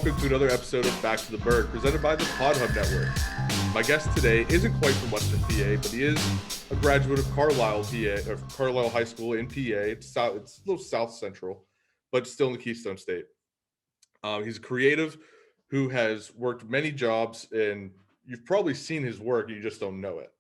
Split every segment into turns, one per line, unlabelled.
welcome to another episode of Back to the Burgh, presented by the Pod Hub Network. My guest today isn't quite from Western PA, but he is a graduate of Carlisle, PA, or Carlisle High School in PA. It's a little south central, but still in the Keystone State. He's a creative who has worked many jobs, and you've probably seen his work, you just don't know it.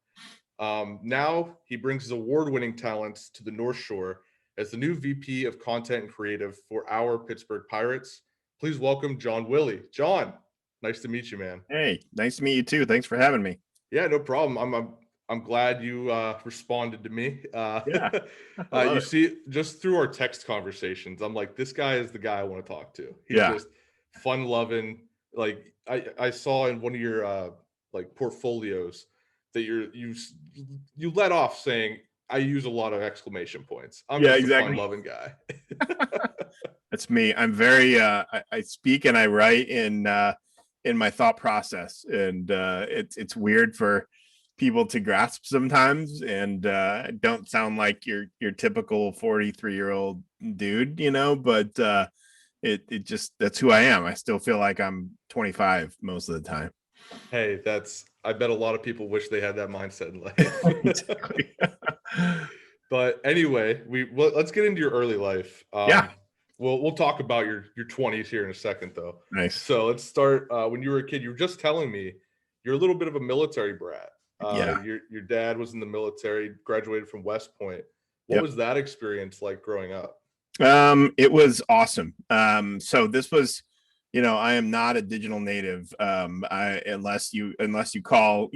Now he brings his award-winning talents to the North Shore as the new VP of Content and Creative for our Pittsburgh Pirates. Please welcome John Willey. John, nice to meet you, man.
Hey, nice to meet you too. Thanks for having me.
Yeah, no problem. I'm glad you responded to me.
Yeah,
You see, just through our text conversations, I'm like, this guy is the guy I want to talk to. He's
Yeah.
just fun-loving. Like I saw in one of your like portfolios that you let off saying, I use a lot of exclamation points. I'm just
exactly.
a fun-loving guy.
That's me. I'm very I speak and I write in my thought process, and it's weird for people to grasp sometimes, and don't sound like your typical 43-year-old dude, but it just, that's who I am. I still feel like I'm 25 most of the time.
Hey, I bet a lot of people wish they had that mindset in life.
Exactly.
But anyway, let's get into your early life.
Yeah.
We'll talk about your 20s here in a second, though.
Nice.
So let's start when you were a kid. You were just telling me you're a little bit of a military brat.
Yeah.
Your dad was in the military, graduated from West Point. What was that experience like growing up?
It was awesome. So this was, I am not a digital native. Unless you call,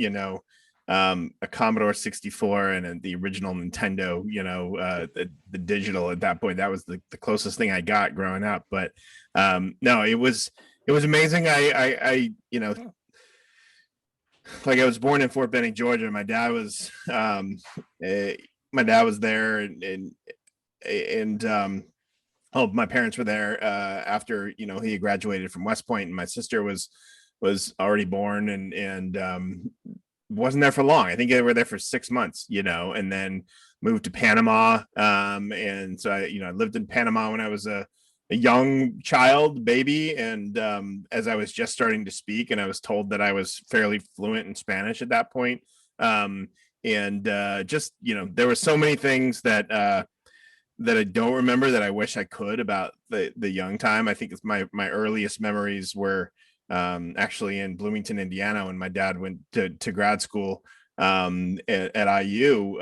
a Commodore 64 and the original Nintendo, the digital at that point. That was the closest thing I got growing up. But no, it was amazing. I like, I was born in Fort Benning, Georgia. My dad was there, and my parents were there after he had graduated from West Point, and my sister was already born, and wasn't there for long. I think they were there for 6 months, and then moved to Panama. And so I lived in Panama when I was a young child, baby, and as I was just starting to speak, and I was told that I was fairly fluent in Spanish at that point. Just there were so many things that I don't remember that I wish I could about the young time. I think it's my earliest memories were actually in Bloomington, Indiana, when my dad went to grad school at IU.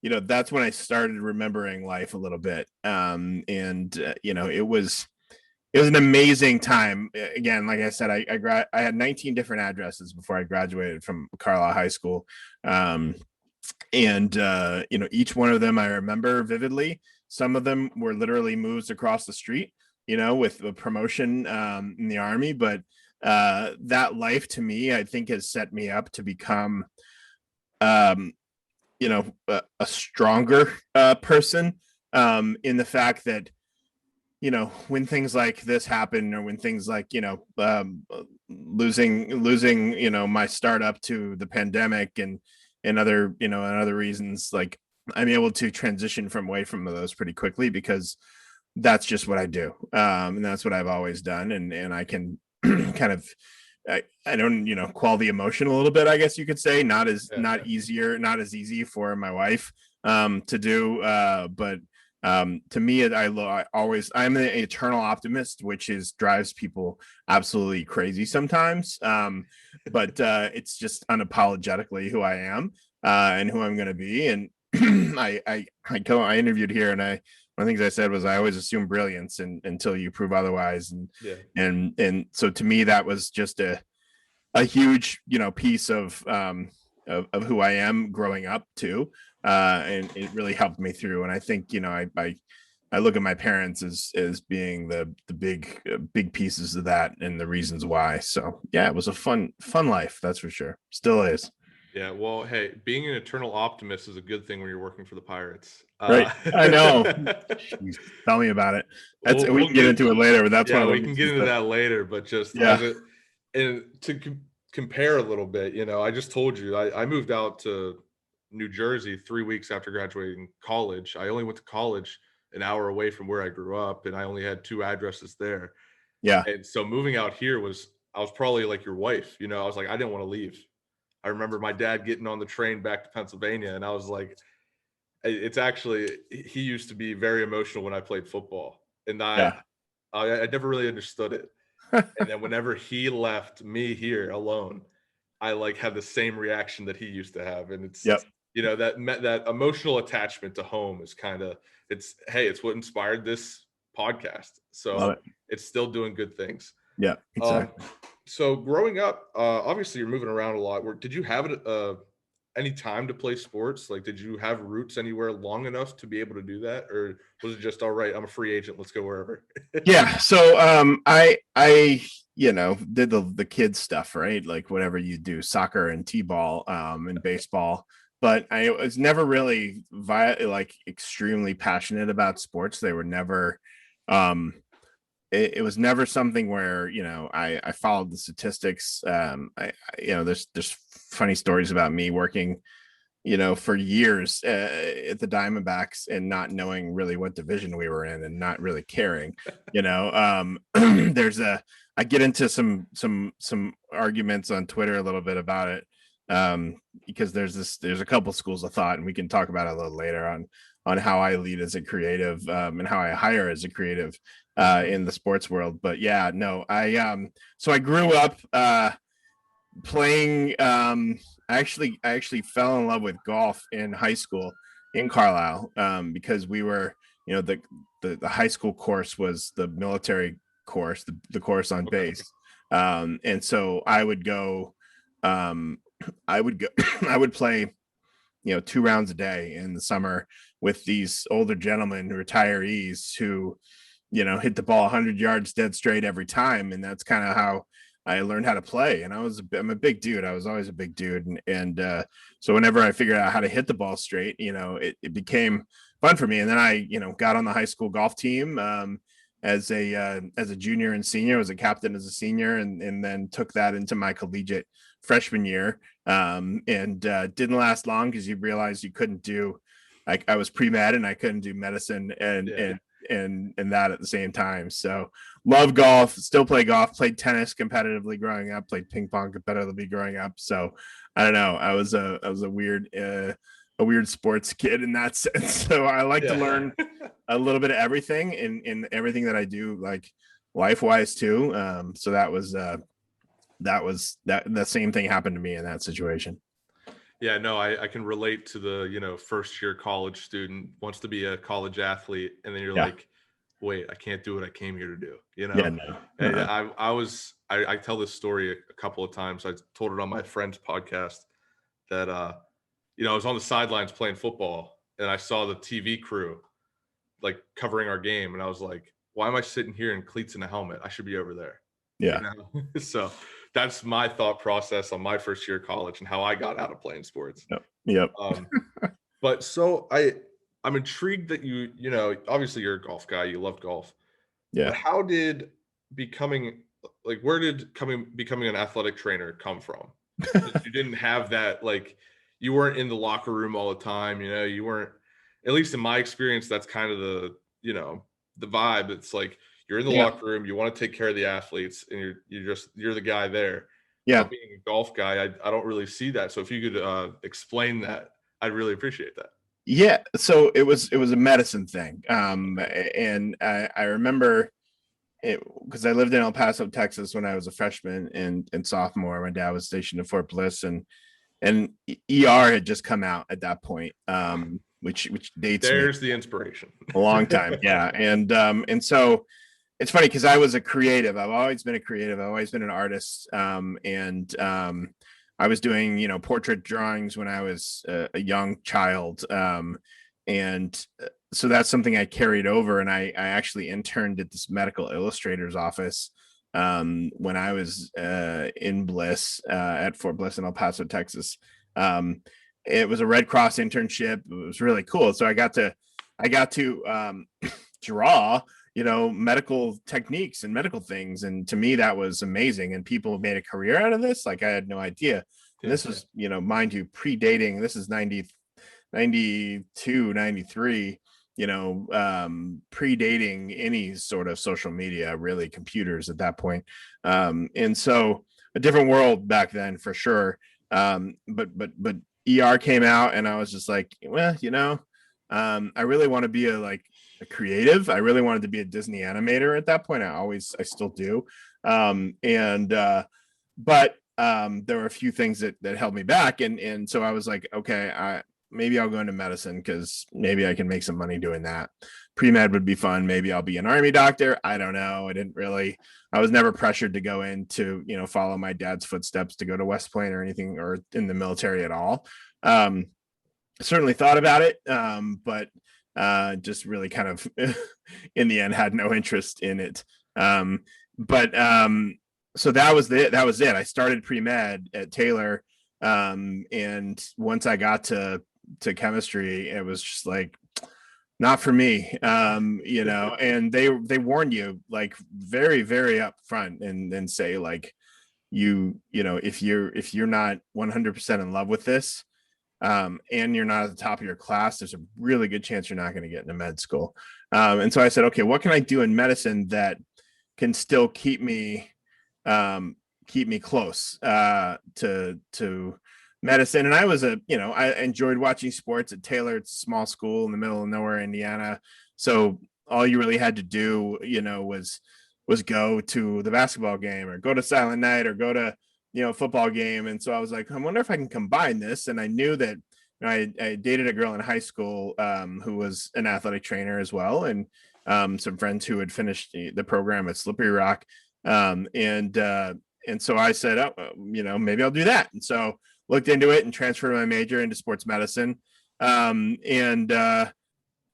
That's when I started remembering life a little bit. It was an amazing time. Again, like I said, I had 19 different addresses before I graduated from Carlisle High School. Each one of them I remember vividly. Some of them were literally moves across the street, with the promotion in the Army. But that life, to me, I think has set me up to become, a stronger person, in the fact that, when things like this happen, or when things like, losing, my startup to the pandemic and other reasons, like, I'm able to transition away from those pretty quickly, because that's just what I do. And that's what I've always done. And I can kind of, I don't, quell the emotion a little bit, I guess you could say. Not as easy for my wife to do. But to me, I'm an eternal optimist, which drives people absolutely crazy sometimes. But it's just unapologetically who I am, and who I'm going to be. And I interviewed here, and one of the things I said was, I always assume brilliance until you prove otherwise. And so to me, that was just a huge, piece of who I am growing up too. And it really helped me through. And I think, I look at my parents as being the big pieces of that, and the reasons why. So yeah, it was a fun life. That's for sure. Still is.
Yeah, well, hey, being an eternal optimist is a good thing when you're working for the Pirates.
Right. I know. Jeez, tell me about it. We can get into it later, but that's
we can get into that later. But just and to compare a little bit, I just told you I moved out to New Jersey 3 weeks after graduating college. I only went to college an hour away from where I grew up, and I only had 2 addresses there.
Yeah.
And so moving out here I was probably like your wife, you know, I was like, I didn't want to leave. I remember my dad getting on the train back to Pennsylvania, and I was like, it's actually, he used to be very emotional when I played football, and
Yeah.
I never really understood it. And then whenever he left me here alone, I like had the same reaction that he used to have. And
Yep.
you know, that emotional attachment to home is kind of, it's what inspired this podcast.
Love
So
it.
it's still doing good things.
Yeah,
Um,
exactly.
so growing up, obviously you're moving around a lot. Did you have any time to play sports? Like, did you have roots anywhere long enough to be able to do that, or was it just all right? I'm a free agent. Let's go wherever.
Yeah. So I did the kids stuff, right? Like whatever you do, soccer and t-ball, and baseball. But I was never really like extremely passionate about sports. They were never, it was never something where I followed the statistics. There's funny stories about me working for years at the Diamondbacks and not knowing really what division we were in and not really caring. I get into some arguments on Twitter a little bit about it, because there's a couple schools of thought, and we can talk about it a little later on how I lead as a creative, and how I hire as a creative in the sports world. But yeah, no, so I grew up playing. I actually fell in love with golf in high school in Carlisle, because we were, the high school course was the military course, the course on
Okay.
base. And so I would go, I would go, I would play, 2 rounds a day in the summer with these older gentlemen, retirees who, hit the ball 100 yards dead straight every time. And that's kind of how I learned how to play. And I'm a big dude. I was always a big dude. And so whenever I figured out how to hit the ball straight, it became fun for me. And then I, got on the high school golf team, as a junior and senior. I was a captain as a senior, and then took that into my collegiate freshman year. And didn't last long, because you realized you couldn't do, I was pre-med and I couldn't do medicine and that at the same time. So love golf, still play golf, played tennis competitively growing up, played ping pong competitively growing up. So I don't know, I was a weird sports kid in that sense. So I like to learn a little bit of everything in everything that I do, like life wise too. So that was the same thing happened to me in that situation.
Yeah, no, I can relate to the, first year college student wants to be a college athlete, and then you're
Yeah.
like, wait, I can't do what I came here to do,
Yeah, no.
And I tell this story a couple of times. I told it on my friend's podcast that I was on the sidelines playing football, and I saw the TV crew like covering our game, and I was like, why am I sitting here in cleats and a helmet? I should be over there.
Yeah.
So that's my thought process on my first year of college and how I got out of playing sports.
Yep.
But so I'm intrigued that obviously you're a golf guy, you love golf.
Yeah.
But how did where did becoming an athletic trainer come from? You didn't have that, like, you weren't in the locker room all the time, you weren't, at least in my experience, that's kind of the vibe. It's like you're in the locker room, you want to take care of the athletes, and you're the guy there.
Yeah.
But being a golf guy, I don't really see that. So if you could explain that, I'd really appreciate that.
Yeah. So it was a medicine thing. And I remember it because I lived in El Paso, Texas when I was a freshman and sophomore. My dad was stationed in Fort Bliss, and ER had just come out at that point. Which dates
There's the inspiration.
A long time. Yeah. And so it's funny because I was a creative. I've always been a creative. I've always been an artist. I was doing, portrait drawings when I was a young child. And so that's something I carried over. And I actually interned at this medical illustrator's office when I was in Bliss, at Fort Bliss in El Paso, Texas. It was a Red Cross internship. It was really cool. So I got to draw, medical techniques and medical things. And to me, that was amazing. And people made a career out of this. Like, I had no idea. And this was, mind you, predating, this is 92, 93. predating any sort of social media, really computers at that point. And so a different world back then for sure. But ER came out and I was just like, well, I really want to be a creative. I really wanted to be a Disney animator at that point. I still do. But there were a few things that held me back. And so I was like, okay, maybe I'll go into medicine because maybe I can make some money doing that. Pre-med would be fun. Maybe I'll be an army doctor. I don't know. I was never pressured to go into, follow my dad's footsteps to go to West Point or anything or in the military at all. Certainly thought about it. But just really kind of in the end had no interest in it. So that was it. I started pre-med at Taylor. And once I got to chemistry, it was just like, not for me. And they warn you like very, very upfront and say like, if you're not 100% in love with this, and you're not at the top of your class, there's a really good chance you're not going to get into med school. And so I said, okay, what can I do in medicine that can still keep me close to medicine? And I enjoyed watching sports at Taylor. It's a small school in the middle of nowhere, Indiana. So all you really had to do, was go to the basketball game or go to Silent Night or go to, football game. And so I was like, I wonder if I can combine this. And I knew that I dated a girl in high school who was an athletic trainer as well. And some friends who had finished the program at Slippery Rock. And so I said, maybe I'll do that. And so looked into it and transferred my major into sports medicine. And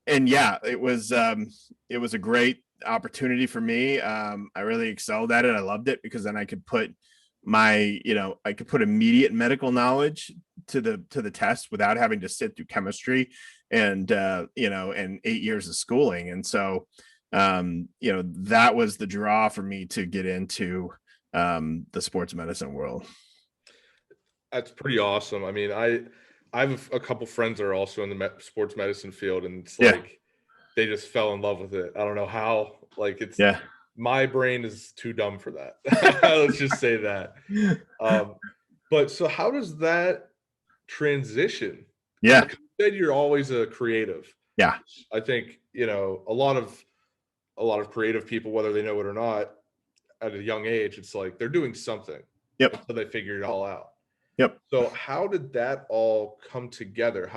yeah, it was a great opportunity for me. I really excelled at it. I loved it because then I could put immediate medical knowledge to the test without having to sit through chemistry and 8 years of schooling. And so, that was the draw for me to get into the sports medicine world.
That's pretty awesome. I mean, I have a couple friends that are also in the sports medicine field, and it's like they just fell in love with it. I don't know how. Like my brain is too dumb for that. Let's just say that. But so how does that transition?
Yeah.
Like you said, you're always a creative.
Yeah.
I think, a lot of creative people, whether they know it or not, at a young age, it's like they're doing something.
Yep.
Until they figure it all out.
Yep.
So how did that all come together?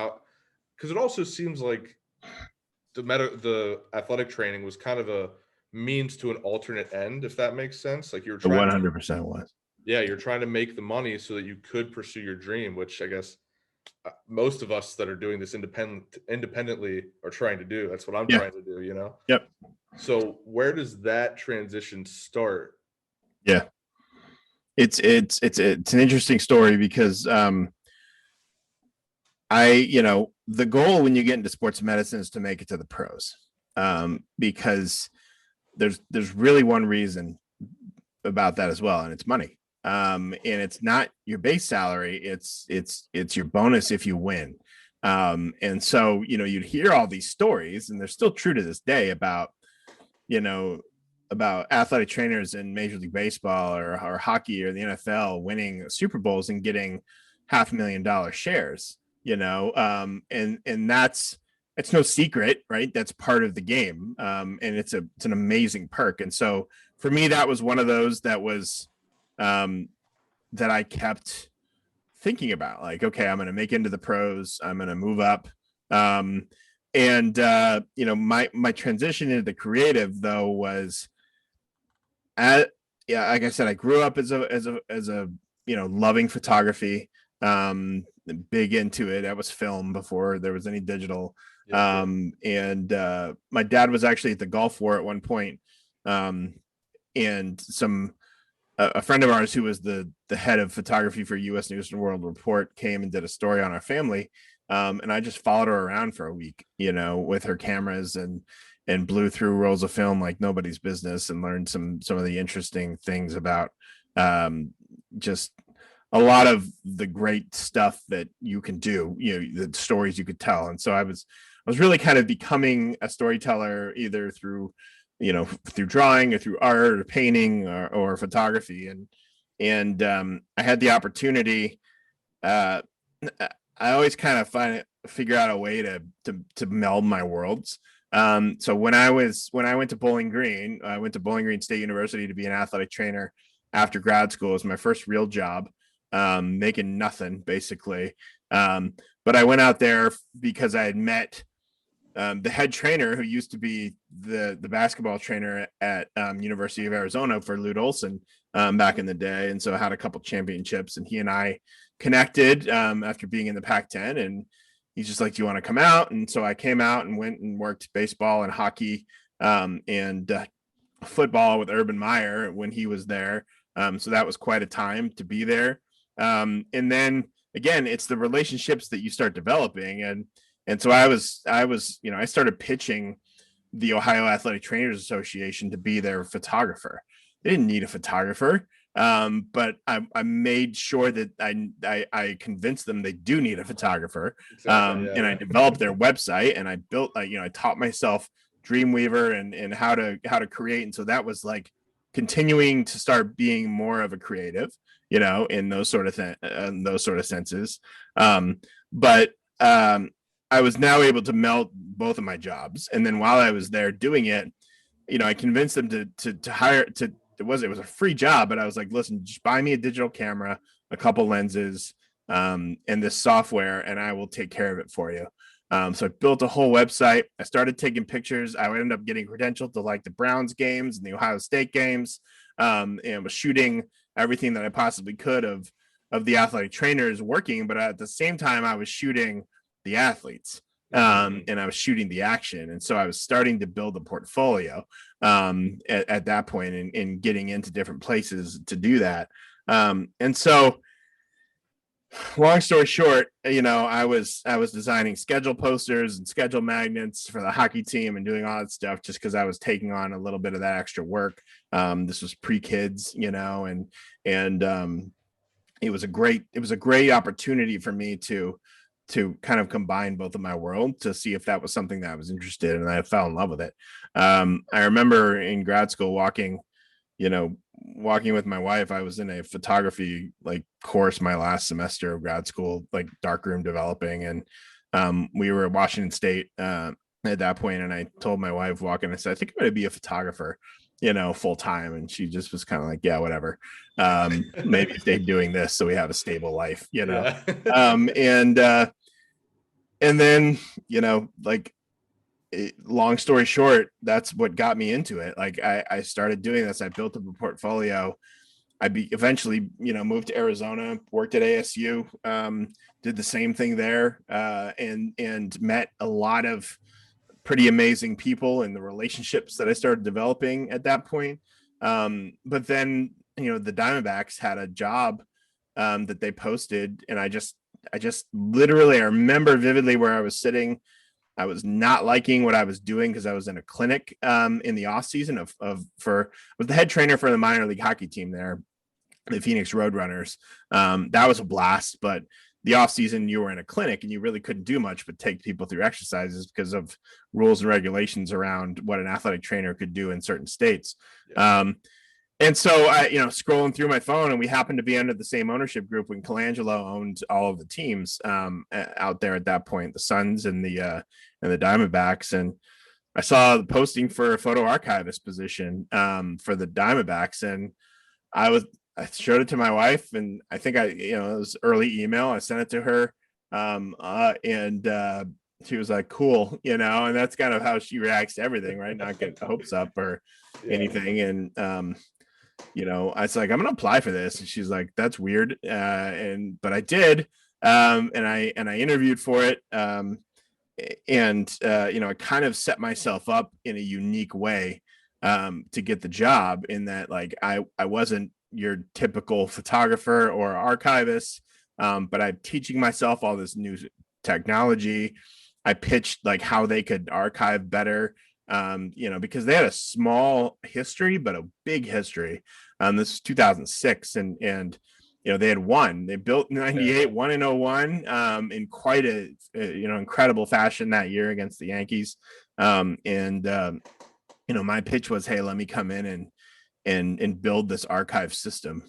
Because it also seems like the athletic training was kind of a means to an alternate end, if that makes sense. Like you're trying
100% was.
Yeah, you're trying to make the money so that you could pursue your dream, which I guess most of us that are doing this independently are trying to do. That's what I'm trying to do,
Yep.
So where does that transition start?
Yeah. It's an interesting story because the goal when you get into sports medicine is to make it to the pros, because there's really one reason about that as well, and it's money. And it's not your base salary, it's your bonus if you win. And so you'd hear all these stories, and they're still true to this day about athletic trainers in Major League Baseball or hockey or the NFL winning Super Bowls and getting $500,000 shares, and it's no secret, right? That's part of the game. And it's an amazing perk. And so for me, that was one of those that was, that I kept thinking about, like, okay, I'm going to make into the pros. I'm going to move up. My transition into the creative though was like I said, I grew up as a loving photography, big into it. I was film before there was any digital. My dad was actually at the Gulf War at one point. And a friend of ours who was the head of photography for U.S. News and World Report came and did a story on our family. And I just followed her around for a week, with her cameras and blew through rolls of film like nobody's business and learned some of the interesting things about just a lot of the great stuff that you can do, the stories you could tell. And so I was was really kind of becoming a storyteller either through, through drawing or through art or painting or photography. And I had the opportunity. I always kind of figure out a way to meld my worlds. So when I went to Bowling Green, I went to Bowling Green State University to be an athletic trainer after grad school. It was my first real job, making nothing basically. But I went out there because I had met the head trainer who used to be the basketball trainer at University of Arizona for Lute Olson back in the day. And so I had a couple championships, and he and I connected after being in the Pac-10, and he's just like, do you want to come out? And so I came out and went and worked baseball and hockey and football with Urban Meyer when he was there. So that was quite a time to be there. And then again, it's the relationships that you start developing. And so I started pitching the Ohio Athletic Trainers Association to be their photographer. They didn't need a photographer. But I made sure that I convinced them they do need a photographer. Exactly, and I developed their website, and I built, I taught myself Dreamweaver and how to create. And so that was like continuing to start being more of a creative, in those sort of senses. But I was now able to meld both of my jobs. And then while I was there doing it, I convinced them to hire it was a free job, but I was like, listen, just buy me a digital camera, a couple lenses, and this software, and I will take care of it for you. So I built a whole website. I started taking pictures. I ended up getting credentialed to like the Browns games and the Ohio State games, and was shooting everything that I possibly could of the athletic trainers working. But at the same time, I was shooting the athletes. And I was shooting the action. And so I was starting to build a portfolio at that point and getting into different places to do that. And so long story short, I was designing schedule posters and schedule magnets for the hockey team and doing all that stuff just because I was taking on a little bit of that extra work. This was pre-kids, and it was a great opportunity for me to kind of combine both of my world to see if that was something that I was interested in. And I fell in love with it. I remember in grad school walking with my wife. I was in a photography course my last semester of grad school, darkroom developing. And we were at Washington State at that point. And I told my wife walking, I said, I think I'm going to be a photographer, full time. And she just was kind of like, yeah, whatever. Maybe stay doing this so we have a stable life, Yeah. And then, long story short, that's what got me into it. I started doing this. I built up a portfolio. Eventually, moved to Arizona, worked at ASU, did the same thing there, and met a lot of pretty amazing people and the relationships that I started developing at that point. But then, the Diamondbacks had a job that they posted, and I just literally, I remember vividly where I was sitting. I was not liking what I was doing because I was in a clinic in the off season I was the head trainer for the minor league hockey team there, the Phoenix Roadrunners. That was a blast, but the off season you were in a clinic and you really couldn't do much but take people through exercises because of rules and regulations around what an athletic trainer could do in certain states. Yeah. And so I, scrolling through my phone, and we happened to be under the same ownership group when Colangelo owned all of the teams out there at that point, the Suns and the Diamondbacks. And I saw the posting for a photo archivist position for the Diamondbacks, and I showed it to my wife, and I think it was early email. I sent it to her, and she was like, cool, and that's kind of how she reacts to everything, right? Not get hopes up or anything. And I was like, I'm gonna apply for this, and she's like, that's weird, but I did, and I interviewed for it, and I kind of set myself up in a unique way to get the job, in that I wasn't your typical photographer or archivist, but I'm teaching myself all this new technology. I pitched how they could archive better. Because they had a small history, but a big history. This is 2006. And they had won. They built 98, 1-01 in quite a incredible fashion that year against the Yankees. My pitch was, hey, let me come in and build this archive system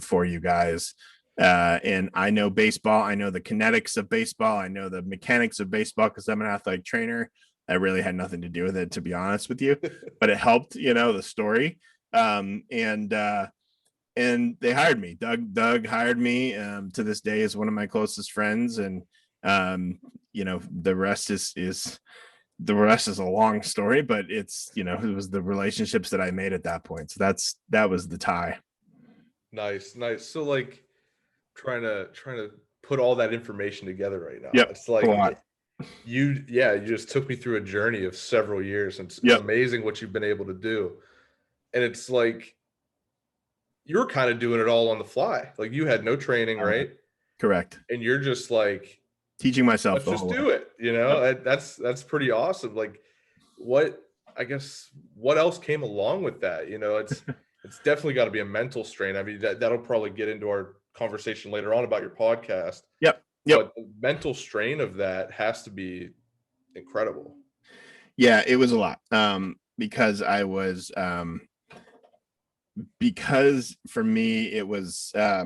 for you guys. And I know baseball. I know the kinetics of baseball. I know the mechanics of baseball because I'm an athletic trainer. That really had nothing to do with it, to be honest with you, but it helped, the story. And they hired me. Doug hired me. To this day is one of my closest friends. And, the rest is a long story, but it's, it was the relationships that I made at that point. So that was the tie.
Nice. So like trying to put all that information together right now.
Yep,
It's like you just took me through a journey of several years, and it's amazing what you've been able to do. And it's like you're kind of doing it all on the fly. Like you had no training, right?
Correct.
And you're just like
teaching myself.
Let's just do it. Yep. That's pretty awesome. Like what else came along with that? It's definitely got to be a mental strain. I mean, that'll probably get into our conversation later on about your podcast.
Yep.
But the mental strain of that has to be incredible.
Yeah, it was a lot. Because I was because for me it was I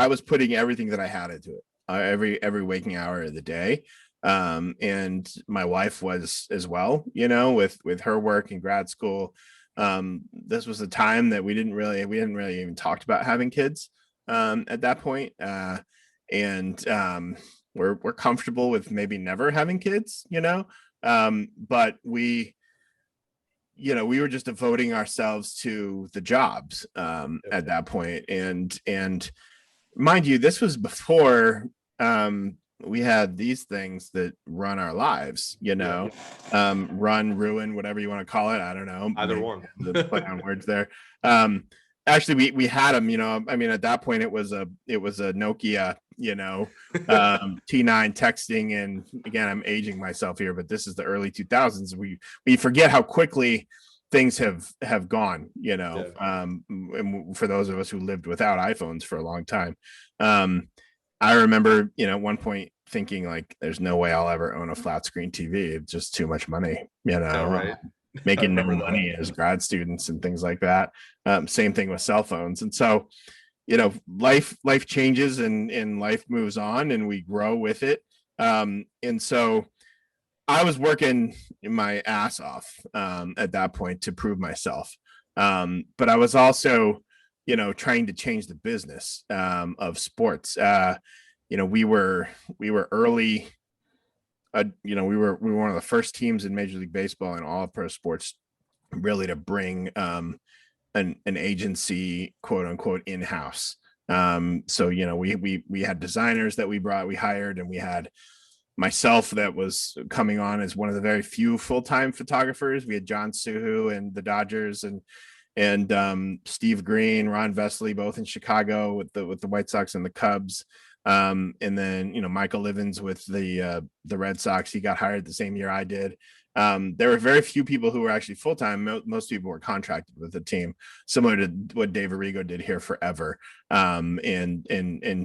was putting everything that I had into it, every waking hour of the day. And my wife was as well, with her work in grad school. This was a time that we didn't really even talked about having kids at that point. And we're comfortable with maybe never having kids, but we were just devoting ourselves to the jobs at that point. And mind you, this was before we had these things that run our lives, run, ruin, whatever you want to call it. I don't know.
Either one.
The play on words there. Actually, we had them, I mean, at that point it was a Nokia, T9 texting. And again, I'm aging myself here, but this is the early 2000s. We forget how quickly things have gone, and for those of us who lived without iPhones for a long time. I remember, at one point thinking like, there's no way I'll ever own a flat screen TV. It's just too much money,
right.
Making no money as grad students and things like that. Same thing with cell phones. And so, life changes and life moves on and we grow with it. And so I was working my ass off at that point to prove myself. But I was also, trying to change the business of sports. We were early. We were one of the first teams in Major League Baseball and all pro sports really to bring an agency, quote unquote, in-house. So we had designers that we hired, and we had myself that was coming on as one of the very few full-time photographers. We had John Suhu and the Dodgers and Steve Green, Ron Vesley, both in Chicago with the White Sox and the Cubs. And then, Michael Livens with the Red Sox, he got hired the same year I did. There were very few people who were actually full-time. Most people were contracted with the team, similar to what Dave Arrigo did here forever. And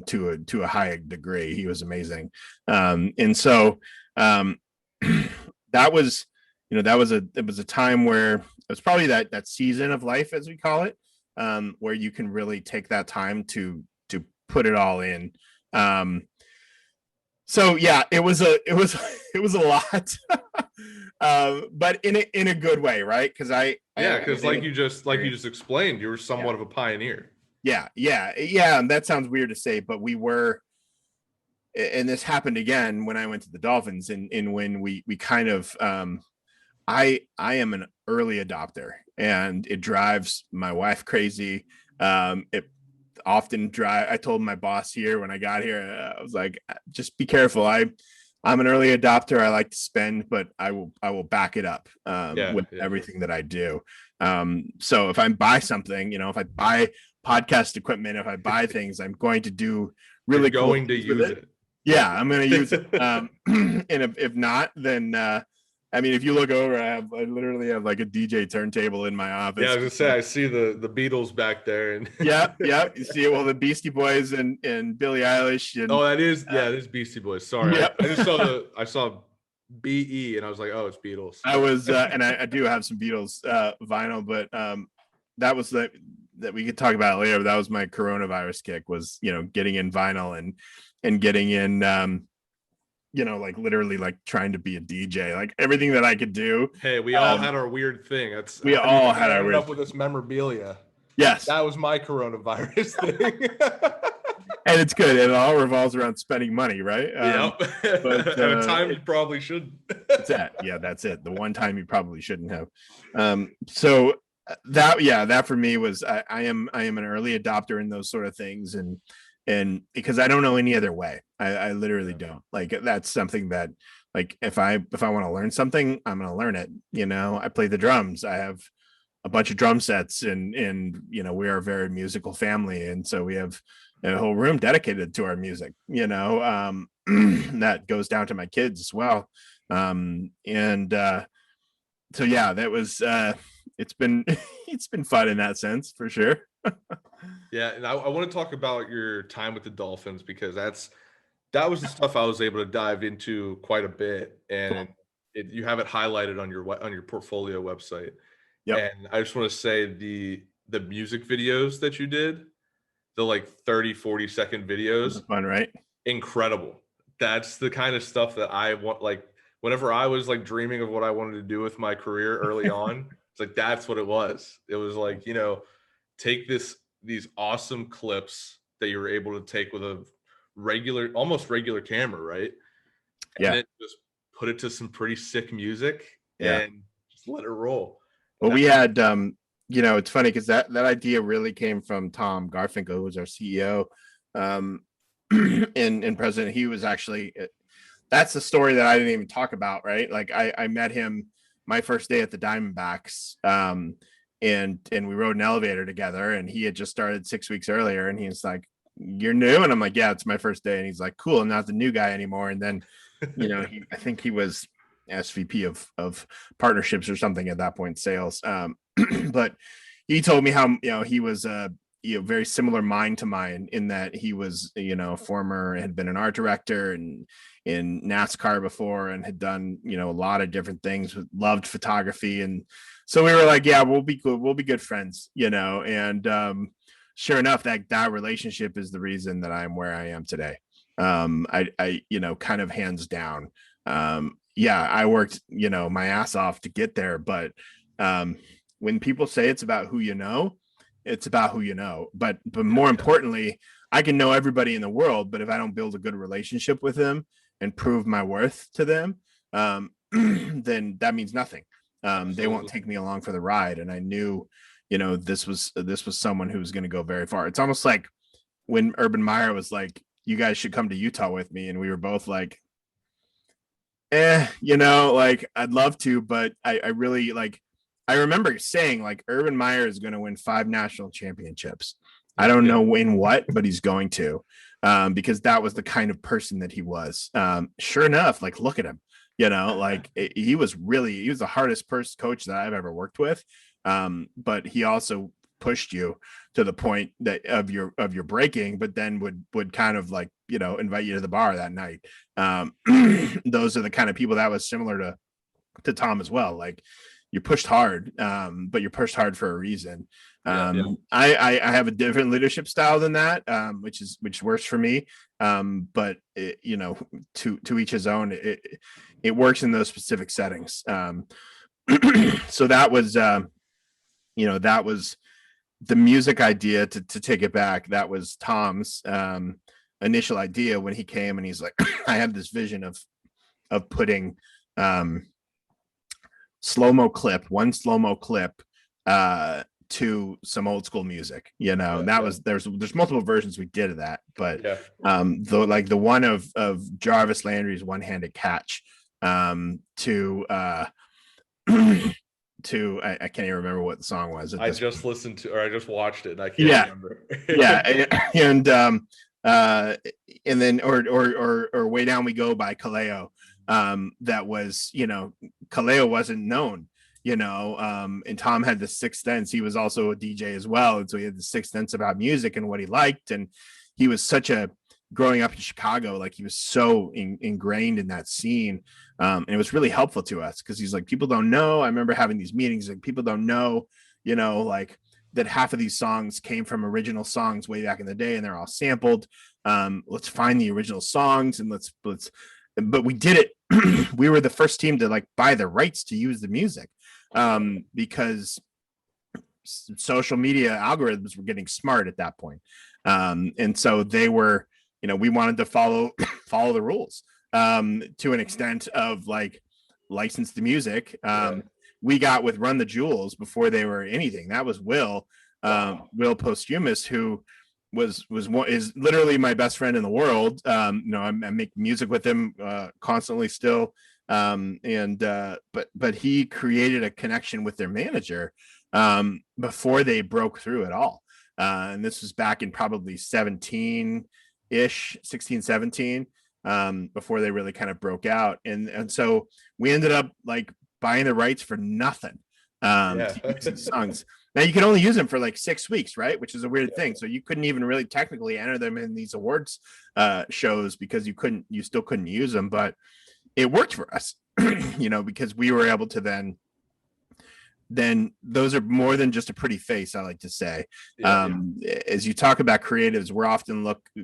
to a high degree, he was amazing. And so that was a time where it was probably that season of life, as we call it, where you can really take that time to put it all in. So yeah, it was a lot, but in a good way, right? Because
because like you just explained, you were somewhat of a pioneer.
Yeah. And that sounds weird to say, but we were, and this happened again when I went to the Dolphins, and when we kind of, I am an early adopter, and it drives my wife crazy. It often I told my boss here when I got here, I was like, just be careful. I'm an early adopter. I like to spend, but I will back it up with everything that I do. So if I buy something, if I buy podcast equipment, if I buy things, I'm going to do really
going to use it.
Yeah, I'm going to use it. And if not, then I mean, if you look over, I literally have like a DJ turntable in my office.
Yeah, I was gonna say I see the Beatles back there, and
Yep. You see, well, the Beastie Boys and Billie Eilish. And
that is it is Beastie Boys. Sorry,
yep.
I just saw BE, and I was like, oh, it's Beatles.
I was, and I do have some Beatles vinyl, but that was that we could talk about it later. That was my coronavirus kick, was getting in vinyl and getting in like literally like trying to be a DJ, like everything that I could do.
Hey, we all had our weird thing.
We all had our weird
up with this memorabilia.
Yes,
that was my coronavirus thing.
And it's good. It all revolves around spending money, right?
Yep. But at a time you probably shouldn't.
That's it. Yeah, that's it. The one time you probably shouldn't have. So that for me was I am an early adopter in those sort of things, and because I don't know any other way. I literally don't. Like, that's something that, like, if I want to learn something, I'm going to learn it. I play the drums. I have a bunch of drum sets, and we are a very musical family, and so we have a whole room dedicated to our music. That goes down to my kids as well. So yeah, that was it's been it's been fun in that sense, for sure.
Yeah, and I want to talk about your time with the Dolphins, because that was the stuff I was able to dive into quite a bit, and you have it highlighted on your portfolio website.
Yep.
And I just want to say the music videos that you did, the like 30-40 second videos,
fun, right?
Incredible. That's the kind of stuff that I want. Like, whenever I was like dreaming of what I wanted to do with my career early on, it's like, that's what it was. It was like, take these awesome clips that you were able to take with a almost regular camera, right?
Yeah.
And then just put it to some pretty sick music,
yeah,
and just let it roll.
Well, we had it's funny because that idea really came from Tom Garfinkel, who was our CEO and president. He was actually, that's the story that I didn't even talk about, right? Like, I met him my first day at the Diamondbacks, and we rode an elevator together, and he had just started 6 weeks earlier, and he's like, "You're new?" And I'm like, "Yeah, it's my first day." And he's like, "Cool, I'm not the new guy anymore." And then I think he was SVP of partnerships or something at that point, sales. But he told me how he was very similar mind to mine, in that he was had been an art director and in NASCAR before, and had done a lot of different things, loved photography. And so we were like, yeah, we'll be good friends, and sure enough, that relationship is the reason that I'm where I am today. I kind of hands down. I worked my ass off to get there, but when people say it's about who it's about who but more importantly, I can know everybody in the world, but if I don't build a good relationship with them and prove my worth to them, then that means nothing. They won't take me along for the ride. And I knew this was someone who was going to go very far. It's almost like when Urban Meyer was like, "You guys should come to Utah with me," and we were both like, like, I'd love to, but I really, like, I remember saying, like, Urban Meyer is going to win 5 national championships. I don't know in what, but he's going to, because that was the kind of person that he was. Sure enough, like, look at him, like, he was the hardest coach that I've ever worked with. But he also pushed you to the point that of your breaking, but then would kind of, like, invite you to the bar that night. Those are the kind of people that was similar to Tom as well. Like, you're pushed hard, but you're pushed hard for a reason. I have a different leadership style than that, which works for me. But to each his own. It works in those specific settings. So that was that was the music idea. To take it back, that was Tom's initial idea when he came, and he's like, I have this vision of putting slow-mo clip to some old school music, was there's multiple versions we did of that, but the one of Jarvis Landry's one-handed catch to I can't even remember what the song was.
I just listened to, or I just watched it, and I can't remember.
And then or Way Down We Go by Kaleo. That was Kaleo wasn't known, and Tom had the sixth sense. He was also a DJ as well. And so he had the sixth sense about music and what he liked. And he was growing up in Chicago, like he was so ingrained in that scene. And it was really helpful to us because he's like, people don't know. I remember having these meetings, like people don't know, like that half of these songs came from original songs way back in the day and they're all sampled. Let's find the original songs and but we did it. We were the first team to like buy the rights to use the music because social media algorithms were getting smart at that point. And so they were, we wanted to follow the rules to an extent of like license the music. We got with Run the Jewels before they were anything. That was Will Posthumous, who is literally my best friend in the world. I make music with him constantly still. But he created a connection with their manager before they broke through at all. And this was back in probably 16, 17, before they really kind of broke out. And so we ended up like buying the rights for nothing to use these songs. Now you can only use them for like 6 weeks, right? Which is a weird thing. So you couldn't even really technically enter them in these awards shows because you still couldn't use them, but it worked for us, because we were able to then those are more than just a pretty face, I like to say. As you talk about creatives,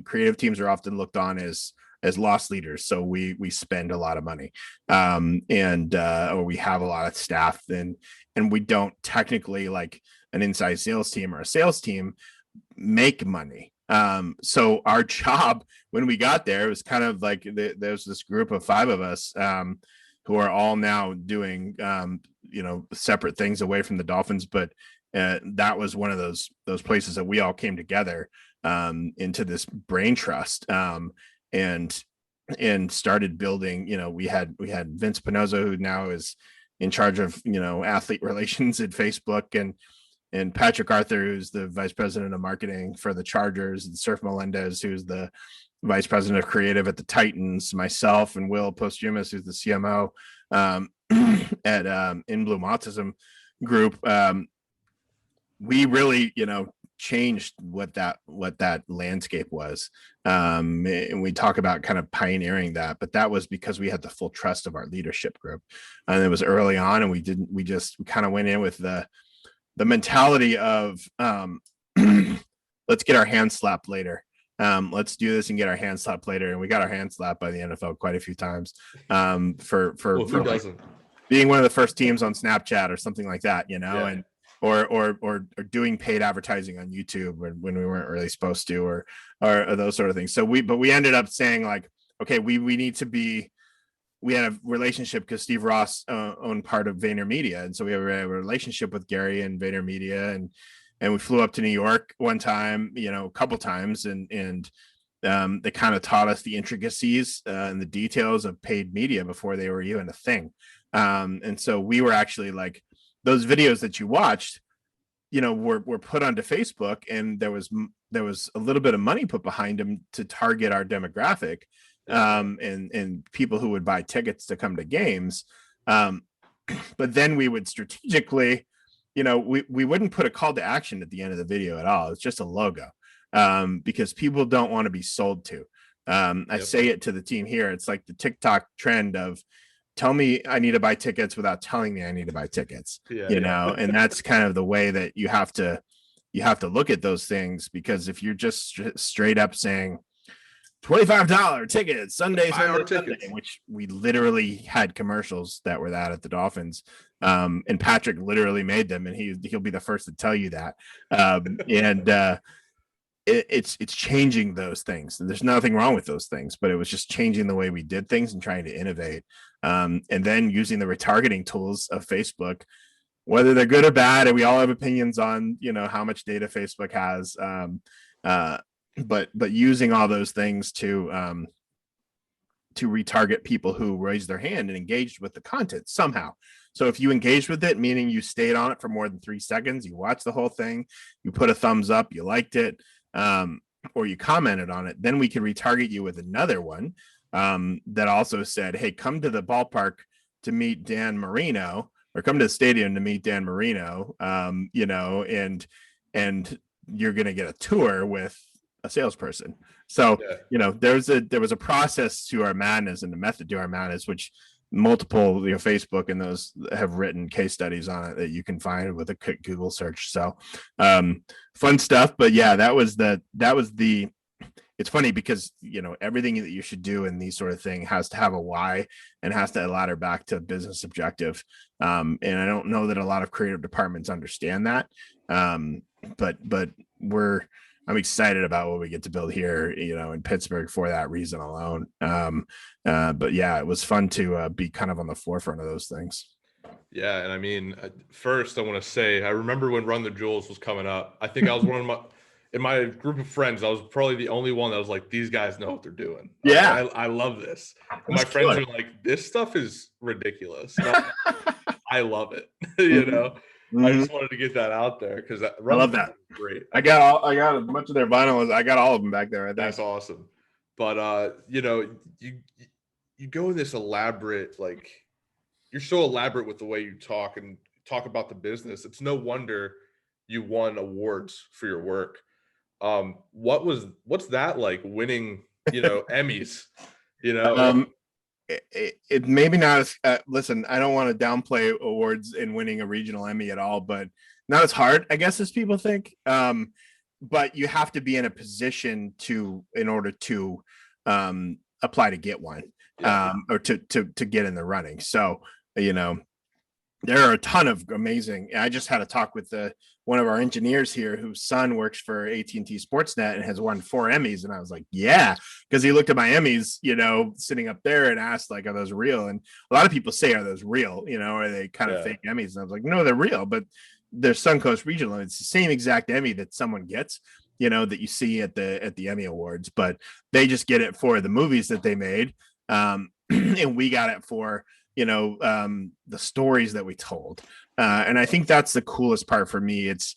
creative teams are often looked on as loss leaders. So we spend a lot of money or we have a lot of staff and we don't technically, like an inside sales team or a sales team, make money. So our job when we got there was kind of like there's this group of 5 of us who are all now doing separate things away from the Dolphins, but that was one of those places that we all came together into this brain trust and started building. We had Vince Pinoza, who now is in charge of athlete relations at Facebook, and Patrick Arthur, who's the vice president of marketing for the Chargers, and Surf Melendez, who's the vice president of creative at the Titans, myself, and Will Posthumous, who's the CMO at In Bloom Autism Group. We really, changed what that landscape was. And we talk about kind of pioneering that, but that was because we had the full trust of our leadership group. And it was early on, and we kind of went in with the mentality of let's get our hands slapped later. Let's do this and get our hands slapped later. And we got our hands slapped by the NFL quite a few times for like being one of the first teams on Snapchat or something like that, and or doing paid advertising on YouTube when we weren't really supposed to, or those sort of things. So we ended up saying like, okay, we need to be. We had a relationship because Steve Ross owned part of VaynerMedia, and so we have a relationship with Gary and VaynerMedia, and we flew up to New York one time, a couple times, and they kind of taught us the intricacies and the details of paid media before they were even a thing. And so we were actually like, those videos that you watched, were put onto Facebook, and there was a little bit of money put behind them to target our demographic. And people who would buy tickets to come to games. But then we would strategically, we wouldn't put a call to action at the end of the video at all. It's just a logo because people don't want to be sold to. I say it to the team here. It's like the TikTok trend of tell me I need to buy tickets without telling me I need to buy tickets, and that's kind of the way that you have to look at those things, because if you're just straight up saying, $25 tickets, Sunday, which we literally had commercials that were that at the Dolphins. And Patrick literally made them, and he'll be the first to tell you that. It's changing those things. There's nothing wrong with those things, but it was just changing the way we did things and trying to innovate. And then using the retargeting tools of Facebook, whether they're good or bad, and we all have opinions on, how much data Facebook has. But using all those things to retarget people who raised their hand and engaged with the content somehow. So if you engaged with it, meaning you stayed on it for more than 3 seconds, you watched the whole thing, you put a thumbs up, you liked it, or you commented on it, then we can retarget you with another one that also said, hey, come to the ballpark to meet Dan Marino, or come to the stadium to meet Dan Marino, you know, and you're going to get a tour with a salesperson. So,
Yeah.
you know, there was a process to our madness and the method to our madness, which multiple, you know, Facebook and those have written case studies on it that you can find with a quick Google search. So, fun stuff. But yeah, that was the it's funny because, you know, everything that you should do in these sort of thing has to have a why and has to ladder back to a business objective. And I don't know that a lot of creative departments understand that. But I'm excited about what we get to build here, you know, in Pittsburgh for that reason alone. But yeah, it was fun to be kind of on the forefront of those things.
Yeah, and I mean, first I want to say I remember when Run the Jewels was coming up. I think I was in my group of friends, I was probably the only one that was like, these guys know what they're doing.
Yeah,
I love this. And my friends are like, this stuff is ridiculous. I love it. You know, I just wanted to get that out there because
I love that.
Great.
I got as much of their vinyl as I got all of them back there. I think.
That's awesome. But you know, you go in this elaborate, like you're so elaborate with the way you talk and talk about the business. It's no wonder you won awards for your work. What's that like winning, you know, Emmys, you know?
It maybe not as listen, I don't want to downplay awards and winning a regional Emmy at all, but not as hard, I guess, as people think. But you have to be in a position in order to apply to get one, or to get in the running. So, you know, there are a ton of amazing. I just had a talk with one of our engineers here whose son works for AT&T Sportsnet and has won 4 Emmys. And I was like, yeah, because he looked at my Emmys, you know, sitting up there and asked, like, are those real? And a lot of people say, are those real? You know, are they kind of fake Emmys? And I was like, no, they're real, but they're Suncoast Regional. It's the same exact Emmy that someone gets, you know, that you see at the Emmy Awards, but they just get it for the movies that they made. And we got it for, you know, the stories that we told. And I think that's the coolest part for me. It's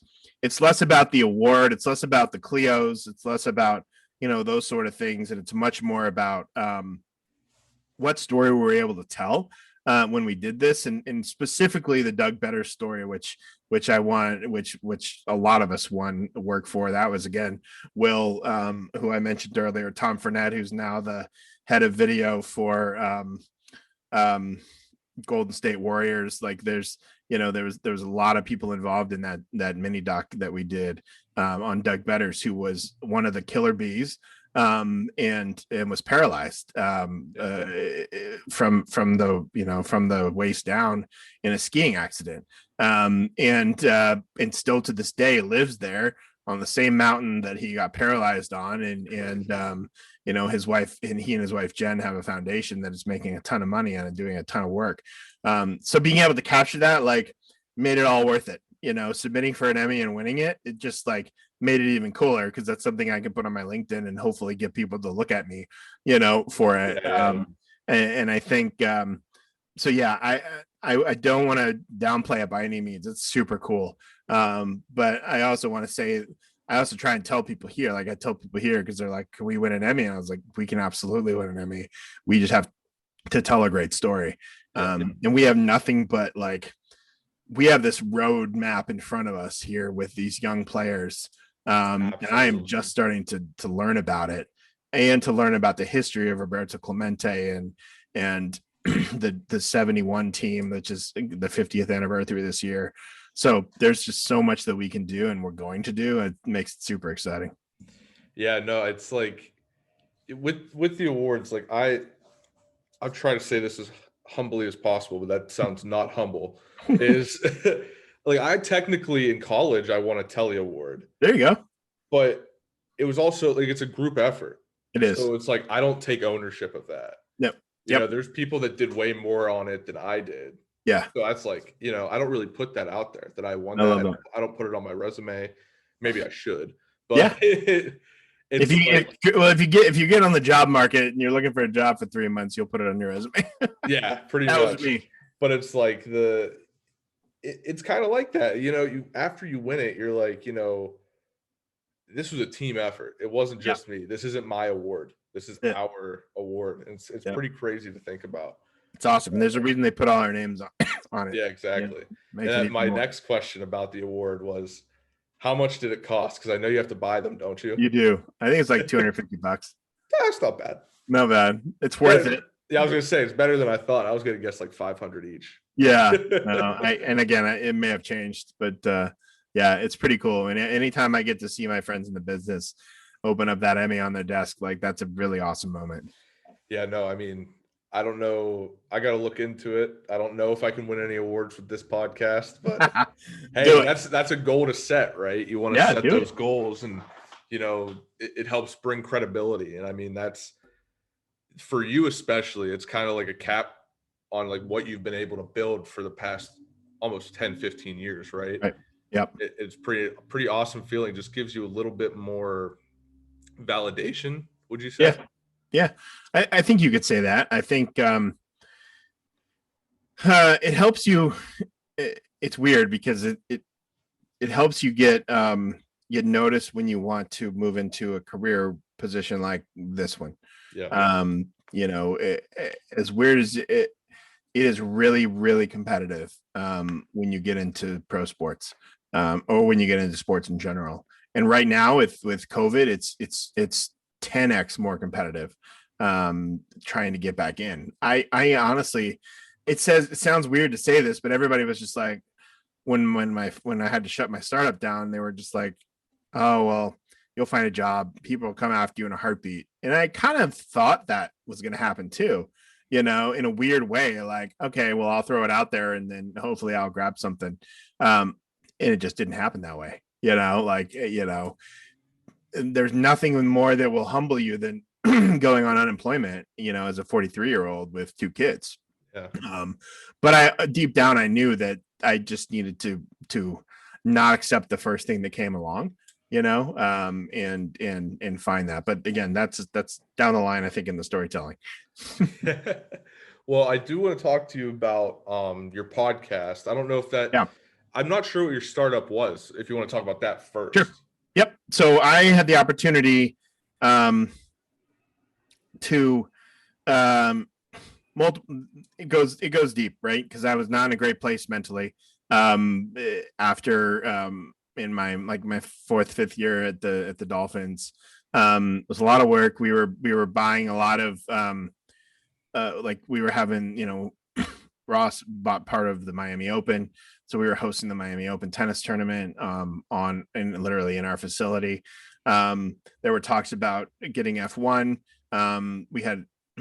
less about the award. It's less about the Cleos. It's less about, you know, those sort of things. And it's much more about what story we were able to tell when we did this. And specifically the Doug Better story, which I wanted, which a lot of us won work for. That was, again, Will, who I mentioned earlier, Tom Fournette, who's now the head of video for Golden State Warriors. Like there's, you know, there was a lot of people involved in that mini doc that we did on Doug Betters, who was one of the killer bees and was paralyzed from the waist down in a skiing accident, and still to this day lives there on the same mountain that he got paralyzed on, and you know, his wife and his wife Jen have a foundation that is making a ton of money on it, doing a ton of work. So being able to capture that, like, made it all worth it. You know, submitting for an Emmy and winning it just like made it even cooler, because that's something I can put on my LinkedIn and hopefully get people to look at me, you know, for it. And I think so. Yeah, I don't want to downplay it by any means. It's super cool. But I also want to say, I also try and tell people here, like I tell people here, because they're like, can we win an Emmy? And I was like, we can absolutely win an Emmy. We just have to tell a great story. And we have nothing but, like, we have this road map in front of us here with these young players. And I am just starting to learn about it, and to learn about the history of Roberto Clemente and the 71 team, which is the 50th anniversary this year. So there's just so much that we can do, and we're going to do. It makes it super exciting.
Yeah, no, it's like with the awards, like I'll try to say this as humbly as possible, but that sounds not humble. Is like, I technically in college I won a Telly Award.
There you go.
But it was also like, it's a group effort.
It is.
So it's like, I don't take ownership of that.
Yep.
You know, there's people that did way more on it than I did.
Yeah.
So that's like, you know, I don't really put that out there that I won that. I don't put it on my resume. Maybe I should. But
yeah. If you get on the job market and you're looking for a job for 3 months, you'll put it on your resume.
Yeah, pretty
that
much.
Was me.
But it's like it's kind of like that. You know, after you win it, you're like, you know, this was a team effort. It wasn't just me. This isn't my award. This is our award. And it's pretty crazy to think about.
It's awesome. And there's a reason they put all our names on it.
Yeah, exactly.
Makes
And
it
then
even
my
more.
next question about the award was, how much did it cost? Because I know you have to buy them, don't you?
You do. I think it's like $250.
That's not bad.
No bad. It's worth
But
it.
yeah, I was gonna say it's better than I thought. I was gonna guess like 500 each.
Yeah. No, and again, it may have changed, but yeah, it's pretty cool. And anytime I get to see my friends in the business open up that Emmy on their desk, like that's a really awesome moment.
Yeah, no, I mean, I don't know. I got to look into it. I don't know if I can win any awards with this podcast, but hey, that's a goal to set, right? You want to set those goals, and it helps bring credibility. And I mean, that's for you especially. It's kind of like a cap on like what you've been able to build for the past almost 10, 15 years, right?
Right. Yep.
It's pretty awesome feeling. Just gives you a little bit more validation, would you say?
Yeah. I think you could say that. I think it helps you. It's weird because it helps you get noticed when you want to move into a career position like this one.
Yeah.
As weird as it is really, really competitive when you get into pro sports or when you get into sports in general. And right now with COVID, it's 10x more competitive trying to get back in. I honestly, it sounds weird to say this, but everybody was just like, when I had to shut my startup down, they were just like, oh, well, you'll find a job. People will come after you in a heartbeat. And I kind of thought that was going to happen too, in a weird way, like, okay, well, I'll throw it out there and then hopefully I'll grab something. And it just didn't happen that way. There's nothing more that will humble you than going on unemployment, as a 43-year-old with 2 kids.
Yeah.
But deep down, I knew that I just needed to not accept the first thing that came along, and find that. But again, that's down the line, I think, in the storytelling.
Well, I do want to talk to you about your podcast. I don't know if that.
Yeah.
I'm not sure what your startup was. If you want to talk about that first.
Sure. Yep. So I had the opportunity to it goes deep, right? Because I was not in a great place mentally after in my 4th, 5th year at the Dolphins. It was a lot of work. We were buying a lot of we were having, Ross bought part of the Miami Open, so we were hosting the Miami Open tennis tournament literally in our facility. There were talks about getting F1. We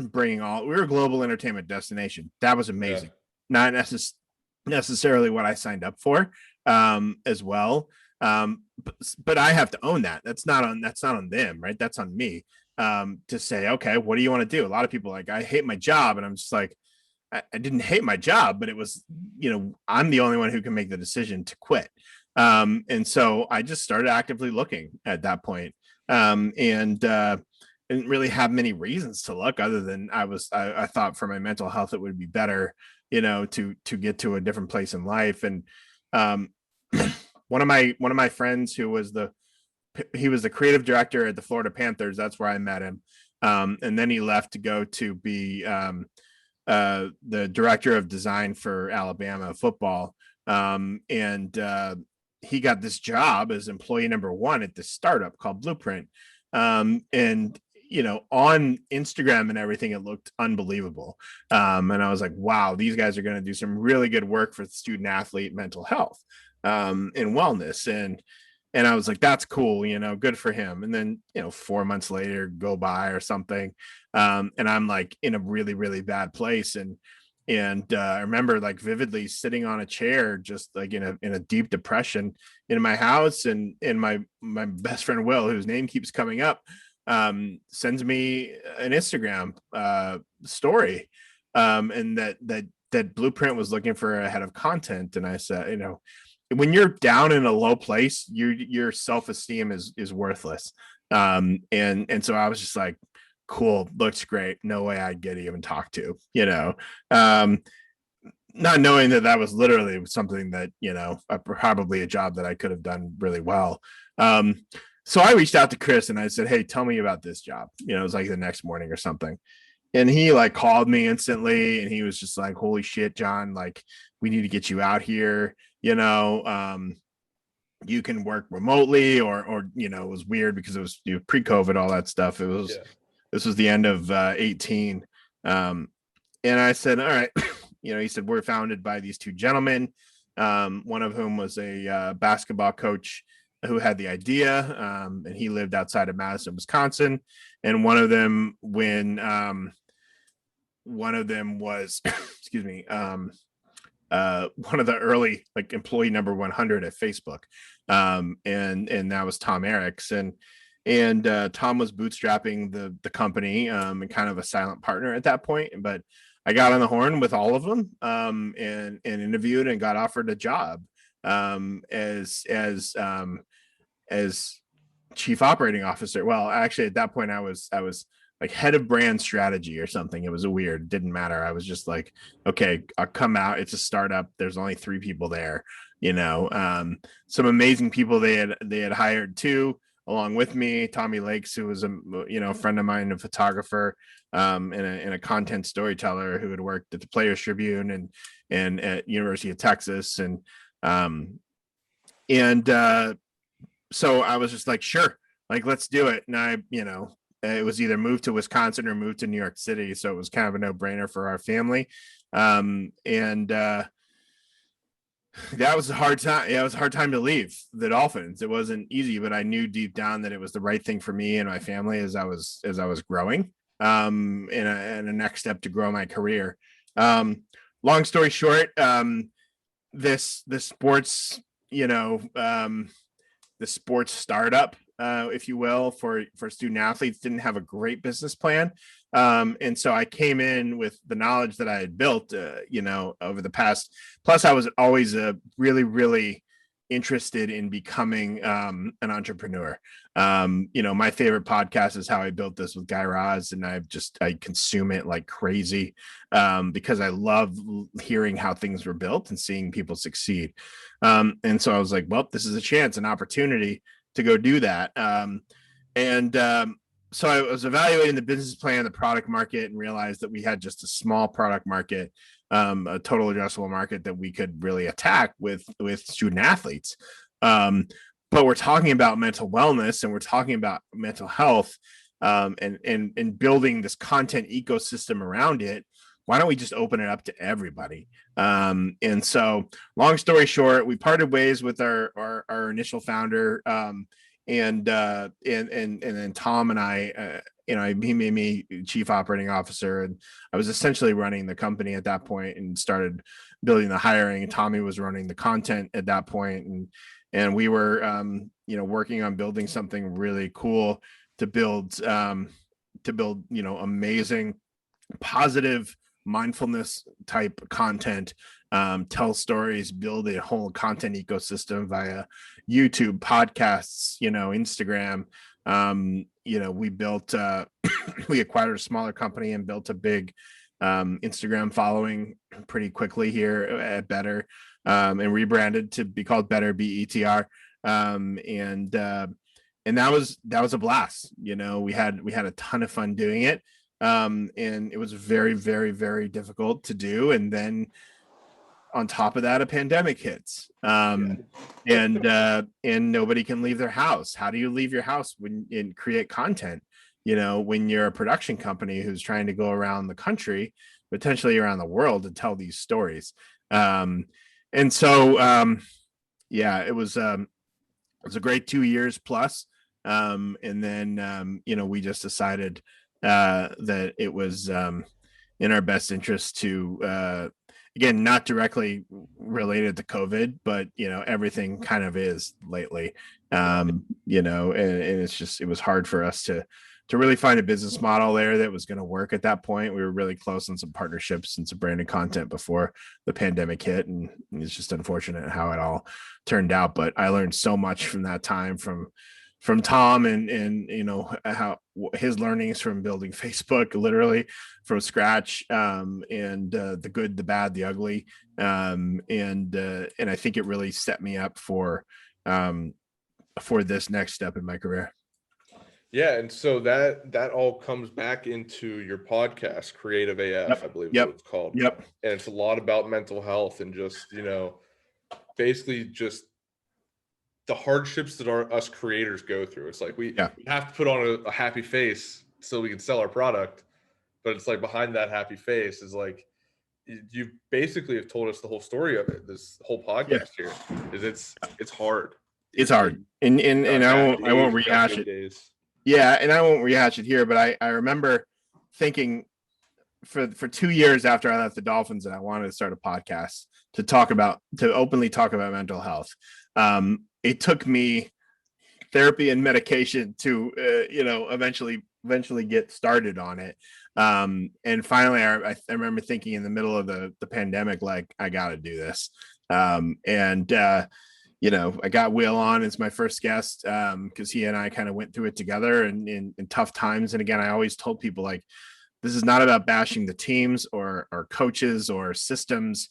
were a global entertainment destination. That was amazing. Yeah. Not necessarily what I signed up for as well. But I have to own that. That's not on them, right? That's on me to say, okay, what do you want to do? A lot of people I hate my job, and I'm just like, I didn't hate my job, but it was, I'm the only one who can make the decision to quit. And so I just started actively looking at that point. And didn't really have many reasons to look other than I thought for my mental health, it would be better, to get to a different place in life. And one of my friends he was the creative director at the Florida Panthers. That's where I met him. And then he left to go to be the director of design for Alabama football. And he got this job as employee number 1 at this startup called Blueprint. And on Instagram and everything, it looked unbelievable. And I was like, wow, these guys are going to do some really good work for student athlete mental health and wellness. And I was like, that's cool, good for him. And then, 4 months later go by or something. And I'm like in a really, really bad place. And I remember vividly sitting on a chair, just in a deep depression in my house. And my best friend, Will, whose name keeps coming up, sends me an Instagram story. And that Blueprint was looking for a head of content. And I said, when you're down in a low place, your self-esteem is worthless. And so I was just like, cool, looks great. No way I'd get even talked to, not knowing that was literally something that, probably a job that I could have done really well. So I reached out to Chris and I said, hey, tell me about this job. It was like the next morning or something. and he like called me instantly, and he was just like, holy shit, John, like we need to get you out here, you can work remotely, or it was weird because it was pre-COVID, all that stuff. This was the end of 18. And I said, all right. He said, we're founded by these two gentlemen, one of whom was a basketball coach who had the idea, and he lived outside of Madison, Wisconsin. And one of them was excuse me, one of the early like employee number 100 at Facebook, and that was Tom Erickson. And Tom was bootstrapping the company, and kind of a silent partner at that point. But I got on the horn with all of them, and interviewed and got offered a job, as chief operating officer. Well, actually, at that point, I was like head of brand strategy or something. It was it didn't matter. I was just like, okay, I'll come out. It's a startup. There's only 3 people there. Some amazing people they had hired too, along with me. Tommy Lakes, who was a friend of mine, a photographer, and a content storyteller who had worked at the Players Tribune and at University of Texas, and so I was just like, sure, like let's do it. And I, it was either move to Wisconsin or move to New York City, so it was kind of a no-brainer for our family. That was a hard time. Yeah, it was a hard time to leave the Dolphins. It wasn't easy, but I knew deep down that it was the right thing for me and my family as I was growing, and a next step to grow my career. Long story short, this sports, the sports startup, if you will, for student athletes didn't have a great business plan. And so I came in with the knowledge that I had built, over the past. Plus, I was always really, really interested in becoming an entrepreneur. My favorite podcast is How I Built This with Guy Raz, and I consume it like crazy, because I love hearing how things were built and seeing people succeed. And so I was like, well, this is a chance, an opportunity to go do that. So I was evaluating the business plan, the product market, and realized that we had just a small product market, a total addressable market that we could really attack with student athletes. But we're talking about mental wellness, and we're talking about mental health, and building this content ecosystem around it. Why don't we just open it up to everybody? And so, long story short, we parted ways with our initial founder, and then Tom and I, he made me chief operating officer, and I was essentially running the company at that point and started building the hiring. And Tommy was running the content at that point, and we were, working on building something really cool to build, amazing, positive mindfulness type content, tell stories, build a whole content ecosystem via YouTube, podcasts, Instagram. We built, we acquired a smaller company and built a big Instagram following pretty quickly here at Better, and rebranded to be called Better, BETR. And that was a blast. We had a ton of fun doing it. And it was very, very, very difficult to do. And then on top of that, a pandemic hits, and nobody can leave their house. How do you leave your house and create content? When you're a production company who's trying to go around the country, potentially around the world, to tell these stories. And so, it was a great 2 years plus. And then, we just decided that it was in our best interest to, again, not directly related to COVID, but everything kind of is lately. And it was hard for us to really find a business model there that was going to work at that point. We were really close on some partnerships and some branded content before the pandemic hit, and it's just unfortunate how it all turned out. But I learned so much from that time from Tom, and how his learnings from building Facebook literally from scratch, and the good, the bad, the ugly, and I think it really set me up for this next step in my career.
Yeah, and so that all comes back into your podcast, Creative AF, I
Yep.
believe is what
Yep.
it's called.
Yep.
And it's a lot about mental health and just, basically just the hardships that us creators go through. It's like we
Yeah.
have to put on a happy face so we can sell our product, but it's like behind that happy face is like you basically have told us the whole story of it. This whole
Yeah.
podcast here is it's hard.
It's hard. And
Got bad
I won't
days, got
rehash
good
it.
days.
Yeah, and I won't rehash it here, but I remember thinking for 2 years after I left the Dolphins that I wanted to start a podcast to openly talk about mental health. It took me therapy and medication to eventually get started on it. And finally I remember thinking in the middle of the pandemic, like, I got to do this. I got Will on as my first guest because he and I kind of went through it together in tough times. And again, I always told people, like, this is not about bashing the teams or coaches or systems.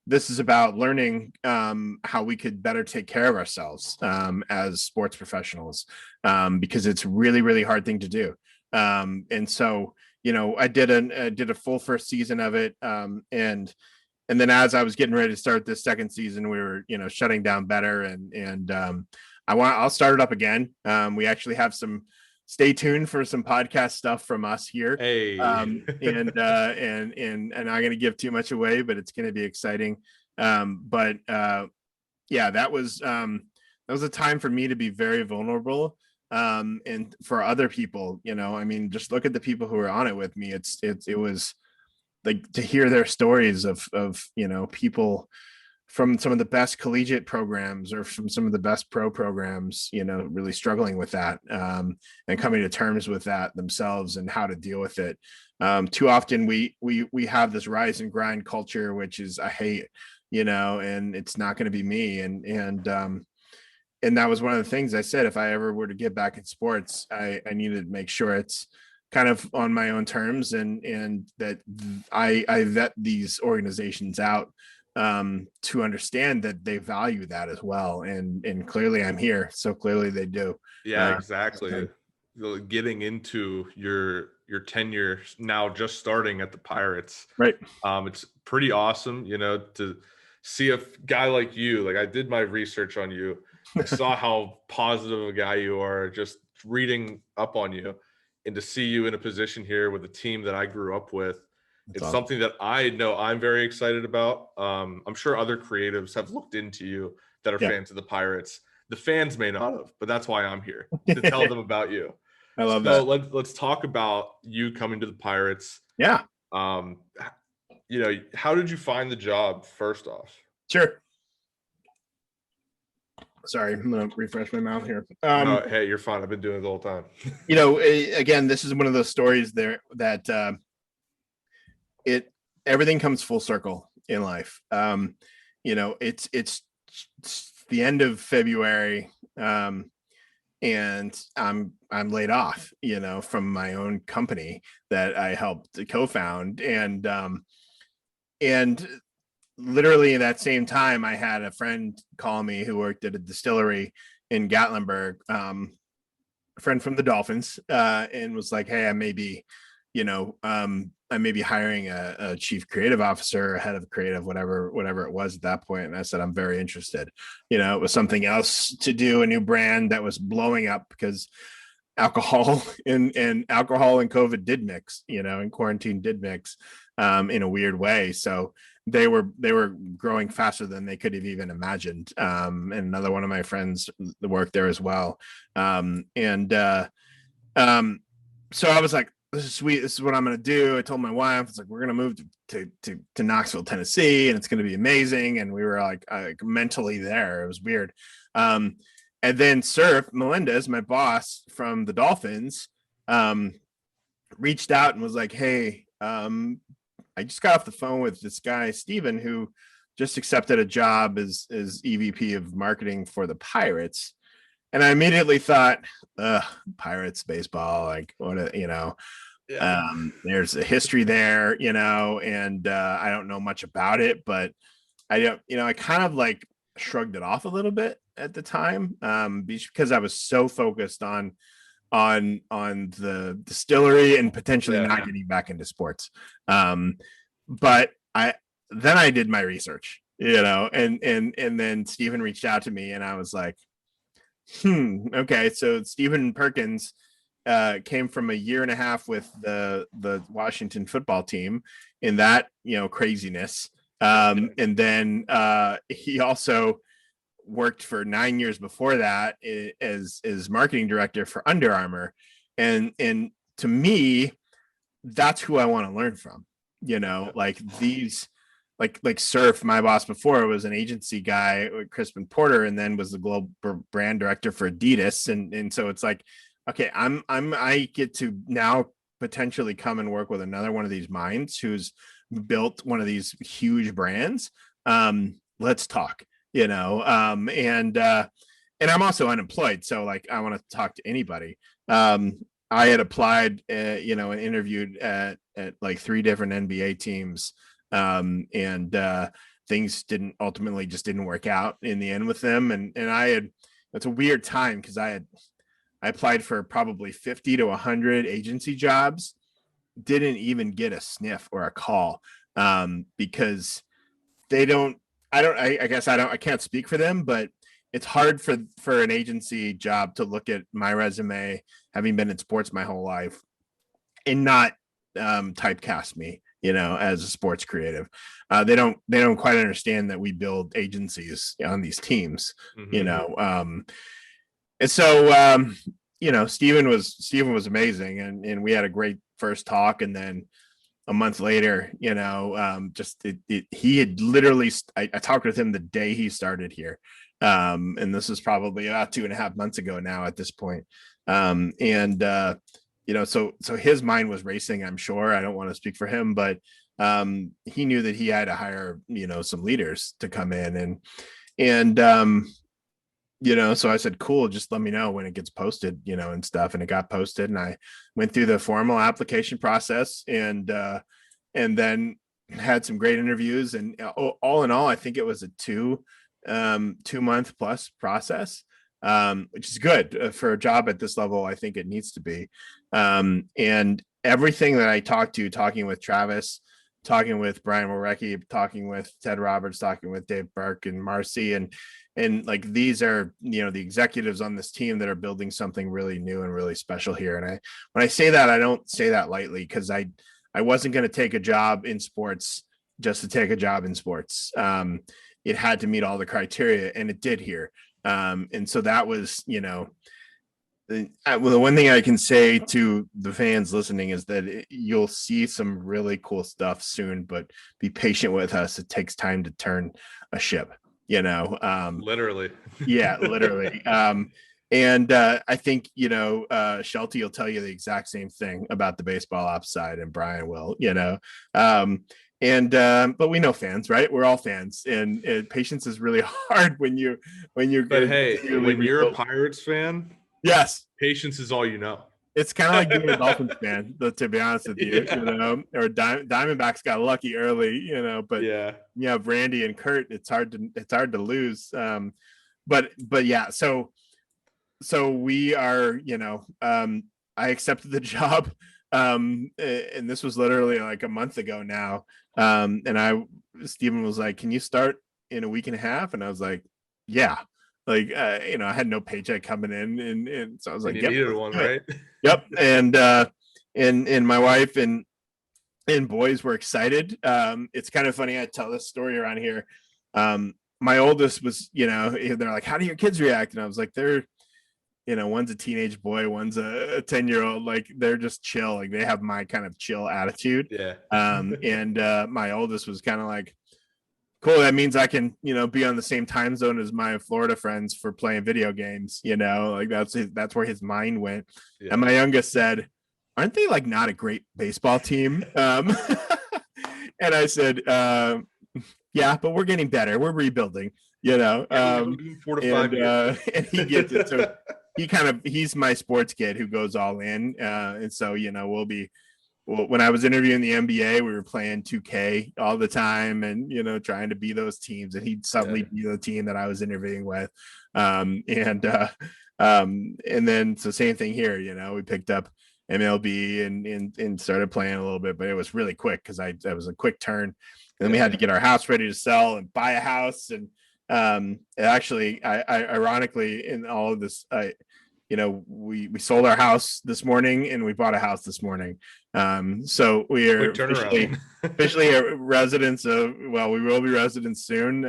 This is about learning how we could better take care of ourselves as sports professionals, because it's really, really hard thing to do. And so, I did a full first season of it. And then as I was getting ready to start this second season, we were, shutting down better. And I'll start it up again. We actually have stay tuned for some podcast stuff from us here.
Hey.
And I'm not going to give too much away, but it's going to be exciting. Yeah, that was a time for me to be very vulnerable. And for other people, just look at the people who were on it with me. It was like to hear their stories of people from some of the best collegiate programs or from some of the best pro programs, really struggling with that, and coming to terms with that themselves and how to deal with it. Too often we have this rise and grind culture, which is I hate, and it's not going to be me. And that was one of the things I said, if I ever were to get back in sports, I needed to make sure it's kind of on my own terms and that I vet these organizations out to understand that they value that as well. And clearly I'm here. So clearly they do.
Yeah, exactly. Getting into your tenure now, just starting at the Pirates.
Right.
It's pretty awesome, to see a guy like you. Like, I did my research on you. I saw how positive a guy you are, just reading up on you. And to see you in a position here with a team that I grew up with, it's awesome. Something that I know I'm very excited about. I'm sure other creatives have looked into you that are fans of the Pirates. The fans may not have, but that's why I'm here, to tell them about you.
I love that.
Let's talk about you coming to the Pirates.
Yeah.
How did you find the job, first off?
Sure. Sorry, I'm gonna refresh my mouth here.
Hey, you're fine. I've been doing it the whole time.
Again, this is one of those stories there that everything comes full circle in life. It's the end of February, and I'm laid off, from my own company that I helped to co-found, and literally in that same time, I had a friend call me who worked at a distillery in Gatlinburg, a friend from the Dolphins, and was like, "Hey, I may be hiring a chief creative officer, a head of creative, whatever it was at that point." And I said, "I'm very interested." It was something else to do, a new brand that was blowing up because alcohol and COVID did mix, and quarantine did mix in a weird way. So they were growing faster than they could have even imagined. And another one of my friends worked there as well. So I was like, "This is sweet. This is what I'm going to do." I told my wife, it's like, "We're going to move to Knoxville, Tennessee, and it's going to be amazing." And we were like mentally there. It was weird. And then Surf Melendez, my boss from the Dolphins, reached out and was like, "Hey, I just got off the phone with this guy, Steven, who just accepted a job as EVP of marketing for the Pirates." And I immediately thought, Pirates baseball, like, what, there's a history there, and I don't know much about it, but I don't, I kind of like shrugged it off a little bit at the time, because I was so focused on on the distillery and potentially not getting back into sports. But I did my research, and then Stephen reached out to me, and I was like, okay. So Stephen Perkins came from a year and a half with the Washington football team in that, craziness. And then he also worked for 9 years before that as marketing director for Under Armour. And to me, that's who I want to learn from, like these, like Surf, my boss before was an agency guy with Crispin Porter, and then was the global brand director for Adidas. And so it's like, okay, I get to now potentially come and work with another one of these minds who's built one of these huge brands. Let's talk, and I'm also unemployed, so like I want to talk to anybody. I had applied, and interviewed at like 3 different NBA teams, and things didn't work out in the end with them. And it's a weird time because I applied for probably 50 to 100 agency jobs, didn't even get a sniff or a call, because I can't speak for them, but it's hard for an agency job to look at my resume, having been in sports my whole life, and not typecast me, as a sports creative. They don't quite understand that we build agencies on these teams, and so, Steven was amazing, and we had a great first talk. And then a month later, he had literally, I talked with him the day he started here. And this is probably about 2.5 months ago now at this point. So his mind was racing, I'm sure. I don't want to speak for him, but he knew that he had to hire, some leaders to come in, so I said, cool, just let me know when it gets posted, and stuff. And it got posted, and I went through the formal application process, and then had some great interviews. And all in all, I think it was a 2-month plus process, which is good for a job at this level. I think it needs to be. And everything that I talking with Travis, talking with Brian Warecki, talking with Ted Roberts, talking with Dave Burke and Marcy, and like, these are, the executives on this team that are building something really new and really special here. And when I say that, I don't say that lightly, because I wasn't going to take a job in sports just to take a job in sports. It had to meet all the criteria, and it did here. And so that was, the one thing I can say to the fans listening is that you'll see some really cool stuff soon, but be patient with us. It takes time to turn a ship,
literally.
Yeah, literally. And I think, Shelty will tell you the exact same thing about the baseball ops side, and Brian will, but we know fans, right? We're all fans, and patience is really hard when you're
but hey, when you're a Pirates fan,
yes,
patience is all you know.
It's kind of like being a Dolphins fan, to be honest with you, or Diamondbacks got lucky early, but Randy and Kurt, it's hard to lose. But yeah, so we are, I accepted the job, and this was literally like a month ago now. And Stephen was like, "Can you start in a week and a half?" And I was like, "Yeah." Like, I had no paycheck coming in, and so I was like,
"Yep, needed one, right?"
Yep. And my wife and boys were excited. It's kind of funny. I tell this story around here. My oldest was, they're like, "How do your kids react?" And I was like, "They're, one's a teenage boy, one's a 10-year-old. Like, they're just chill. Like, they have my kind of chill attitude."
Yeah.
And my oldest was kind of like, "Cool, that means I can, be on the same time zone as my Florida friends for playing video games." Like, that's where his mind went. Yeah. And my youngest said, "Aren't they like not a great baseball team?" And I said, "Yeah, but we're getting better. We're rebuilding." 4 to 5 years. And he gets it. So he's my sports kid who goes all in. And so, when I was interviewing the NBA, we were playing 2K all the time, and, trying to be those teams, and he'd suddenly be the team that I was interviewing with. And then so same thing here, we picked up MLB and started playing a little bit, but it was really quick because that was a quick turn. And then we had to get our house ready to sell and buy a house. And actually, I ironically, in all of this, we sold our house this morning and we bought a house this morning. So we are
Quick turnaround.
officially residents of, well, we will be residents soon.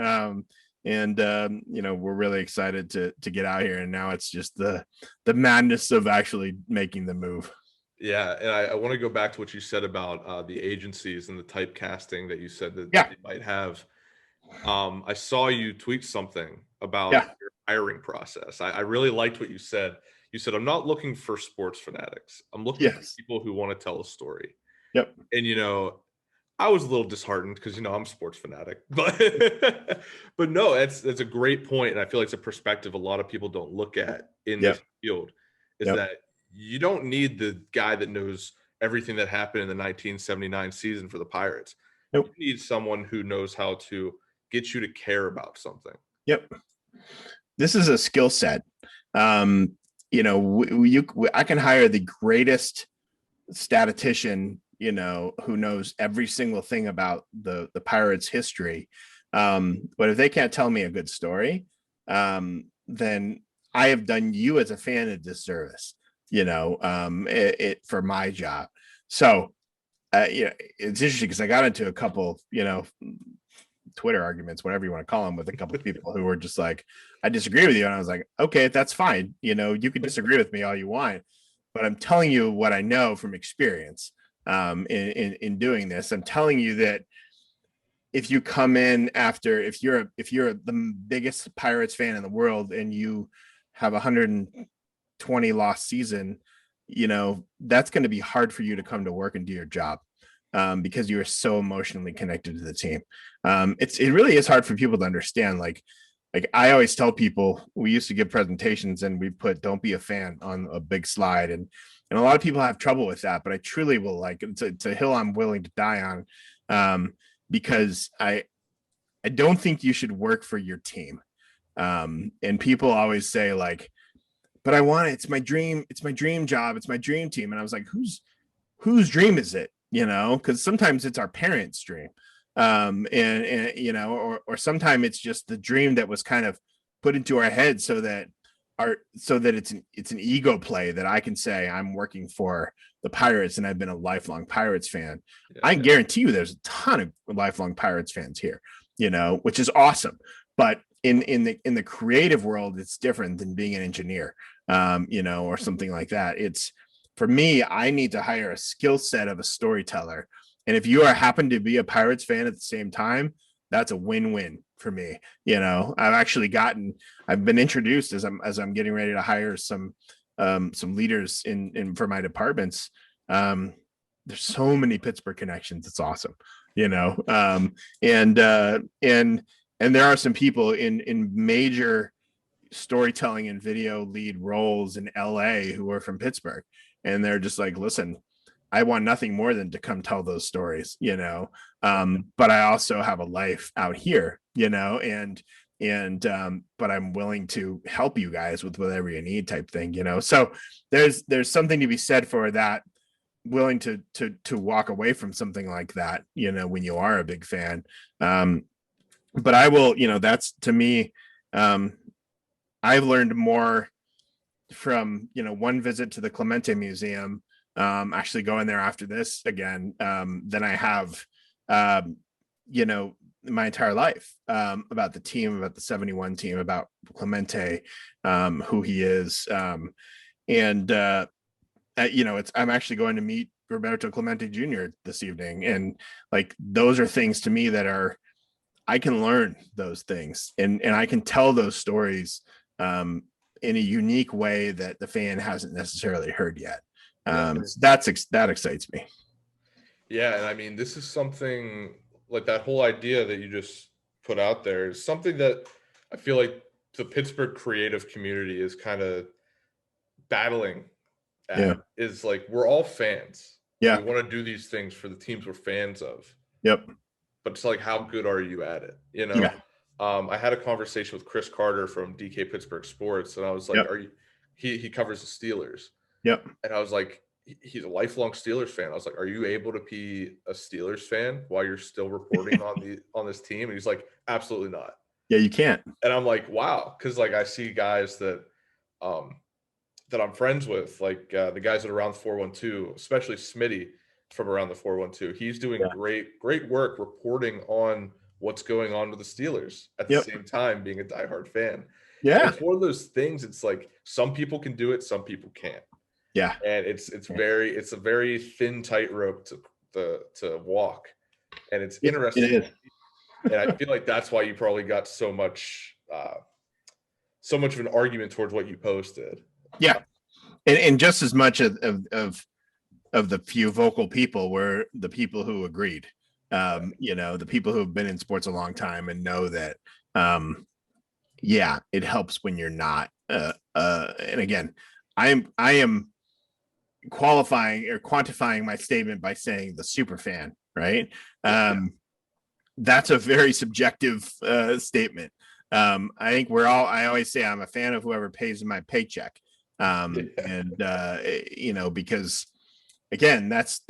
And we're really excited to get out here. And now it's just the madness of actually making the move.
Yeah, and I want to go back to what you said about the agencies and the typecasting that you said that
Yeah.
they might have. I saw you tweet something about
Yeah.
your hiring process. I really liked what you said. You said, I'm not looking for sports fanatics. I'm looking for
Yes.
people who want to tell a story.
Yep.
And I was a little disheartened because I'm a sports fanatic, but but no, that's a great point, and I feel like it's a perspective a lot of people don't look at in
Yep.
this field. Is
Yep.
that you don't need the guy that knows everything that happened in the 1979 season for the Pirates.
Nope.
You need someone who knows how to get you to care about something.
Yep. This is a skill set. I can hire the greatest statistician, who knows every single thing about the Pirates history. But if they can't tell me a good story, then I have done you as a fan a disservice, for my job. So, it's interesting because I got into a couple, Twitter arguments, whatever you want to call them, with a couple of people who were just like, I disagree with you. And I was like, okay, that's fine. You can disagree with me all you want, but I'm telling you what I know from experience in doing this. I'm telling you that if you come in after, if you're the biggest Pirates fan in the world and you have 120 loss season, that's going to be hard for you to come to work and do your job. Because you are so emotionally connected to the team. It really is hard for people to understand. Like I always tell people, we used to give presentations and we put "Don't be a fan" on a big slide, and a lot of people have trouble with that. But I truly will, like, it's a hill I'm willing to die on, because I don't think you should work for your team. And people always say like, "But I want it. It's my dream. It's my dream job. It's my dream team." And I was like, whose dream is it? Because sometimes it's our parents' dream, or sometimes it's just the dream that was kind of put into our head so that it's an ego play that I can say I'm working for the Pirates and I've been a lifelong Pirates fan. Yeah. I guarantee you there's a ton of lifelong Pirates fans here, which is awesome. But in the creative world, it's different than being an engineer, or something like that. For me, I need to hire a skill set of a storyteller. And if you happen to be a Pirates fan at the same time, that's a win-win for me. I've been introduced as I'm getting ready to hire some leaders in for my departments. There's so many Pittsburgh connections. It's awesome, and there are some people in major storytelling and video lead roles in LA who are from Pittsburgh. And they're just like, listen, I want nothing more than to come tell those stories, but I also have a life out here, but I'm willing to help you guys with whatever you need type thing, So there's something to be said for that, willing to walk away from something like that, when you are a big fan. But I will, that's, to me, I've learned more from one visit to the Clemente Museum, actually going there after this again, than I have my entire life, about the team, about the 71 team, about Clemente, who he is, I'm actually going to meet Roberto Clemente Jr. this evening, and like those are things to me that I can learn those things, and I can tell those stories in a unique way that the fan hasn't necessarily heard yet. That excites me.
Yeah, and I mean, this is something like that whole idea that you just put out there is something that I feel like the Pittsburgh creative community is kind of battling at.
Yeah.
Is like, we're all fans.
Yeah.
We want to do these things for the teams we're fans of.
Yep.
But it's like, how good are you at it?
Yeah.
I had a conversation with Chris Carter from DK Pittsburgh Sports, and I was like,
Yep.
are you, he covers the Steelers.
Yep.
And I was like, he's a lifelong Steelers fan. I was like, are you able to be a Steelers fan while you're still reporting on this team? And he's like, absolutely not.
Yeah, you can't.
And I'm like, wow, because like I see guys that that I'm friends with, like the guys that are around the 412, especially Smitty from around the 412. He's doing
Yeah.
great work reporting on what's going on with the Steelers at the
Yep.
same time being a diehard fan.
Yeah.
And it's one of those things. It's like some people can do it, some people can't.
Yeah.
And it's a very thin tightrope to walk, and it's interesting.
It is.
And I feel like that's why you probably got so much of an argument towards what you posted.
Yeah, and just as much of the few vocal people were the people who agreed. The people who have been in sports a long time and know that it helps when you're not and again, I am qualifying or quantifying my statement by saying the super fan, right? That's a very subjective statement. I think I always say I'm a fan of whoever pays my paycheck. Because again, that's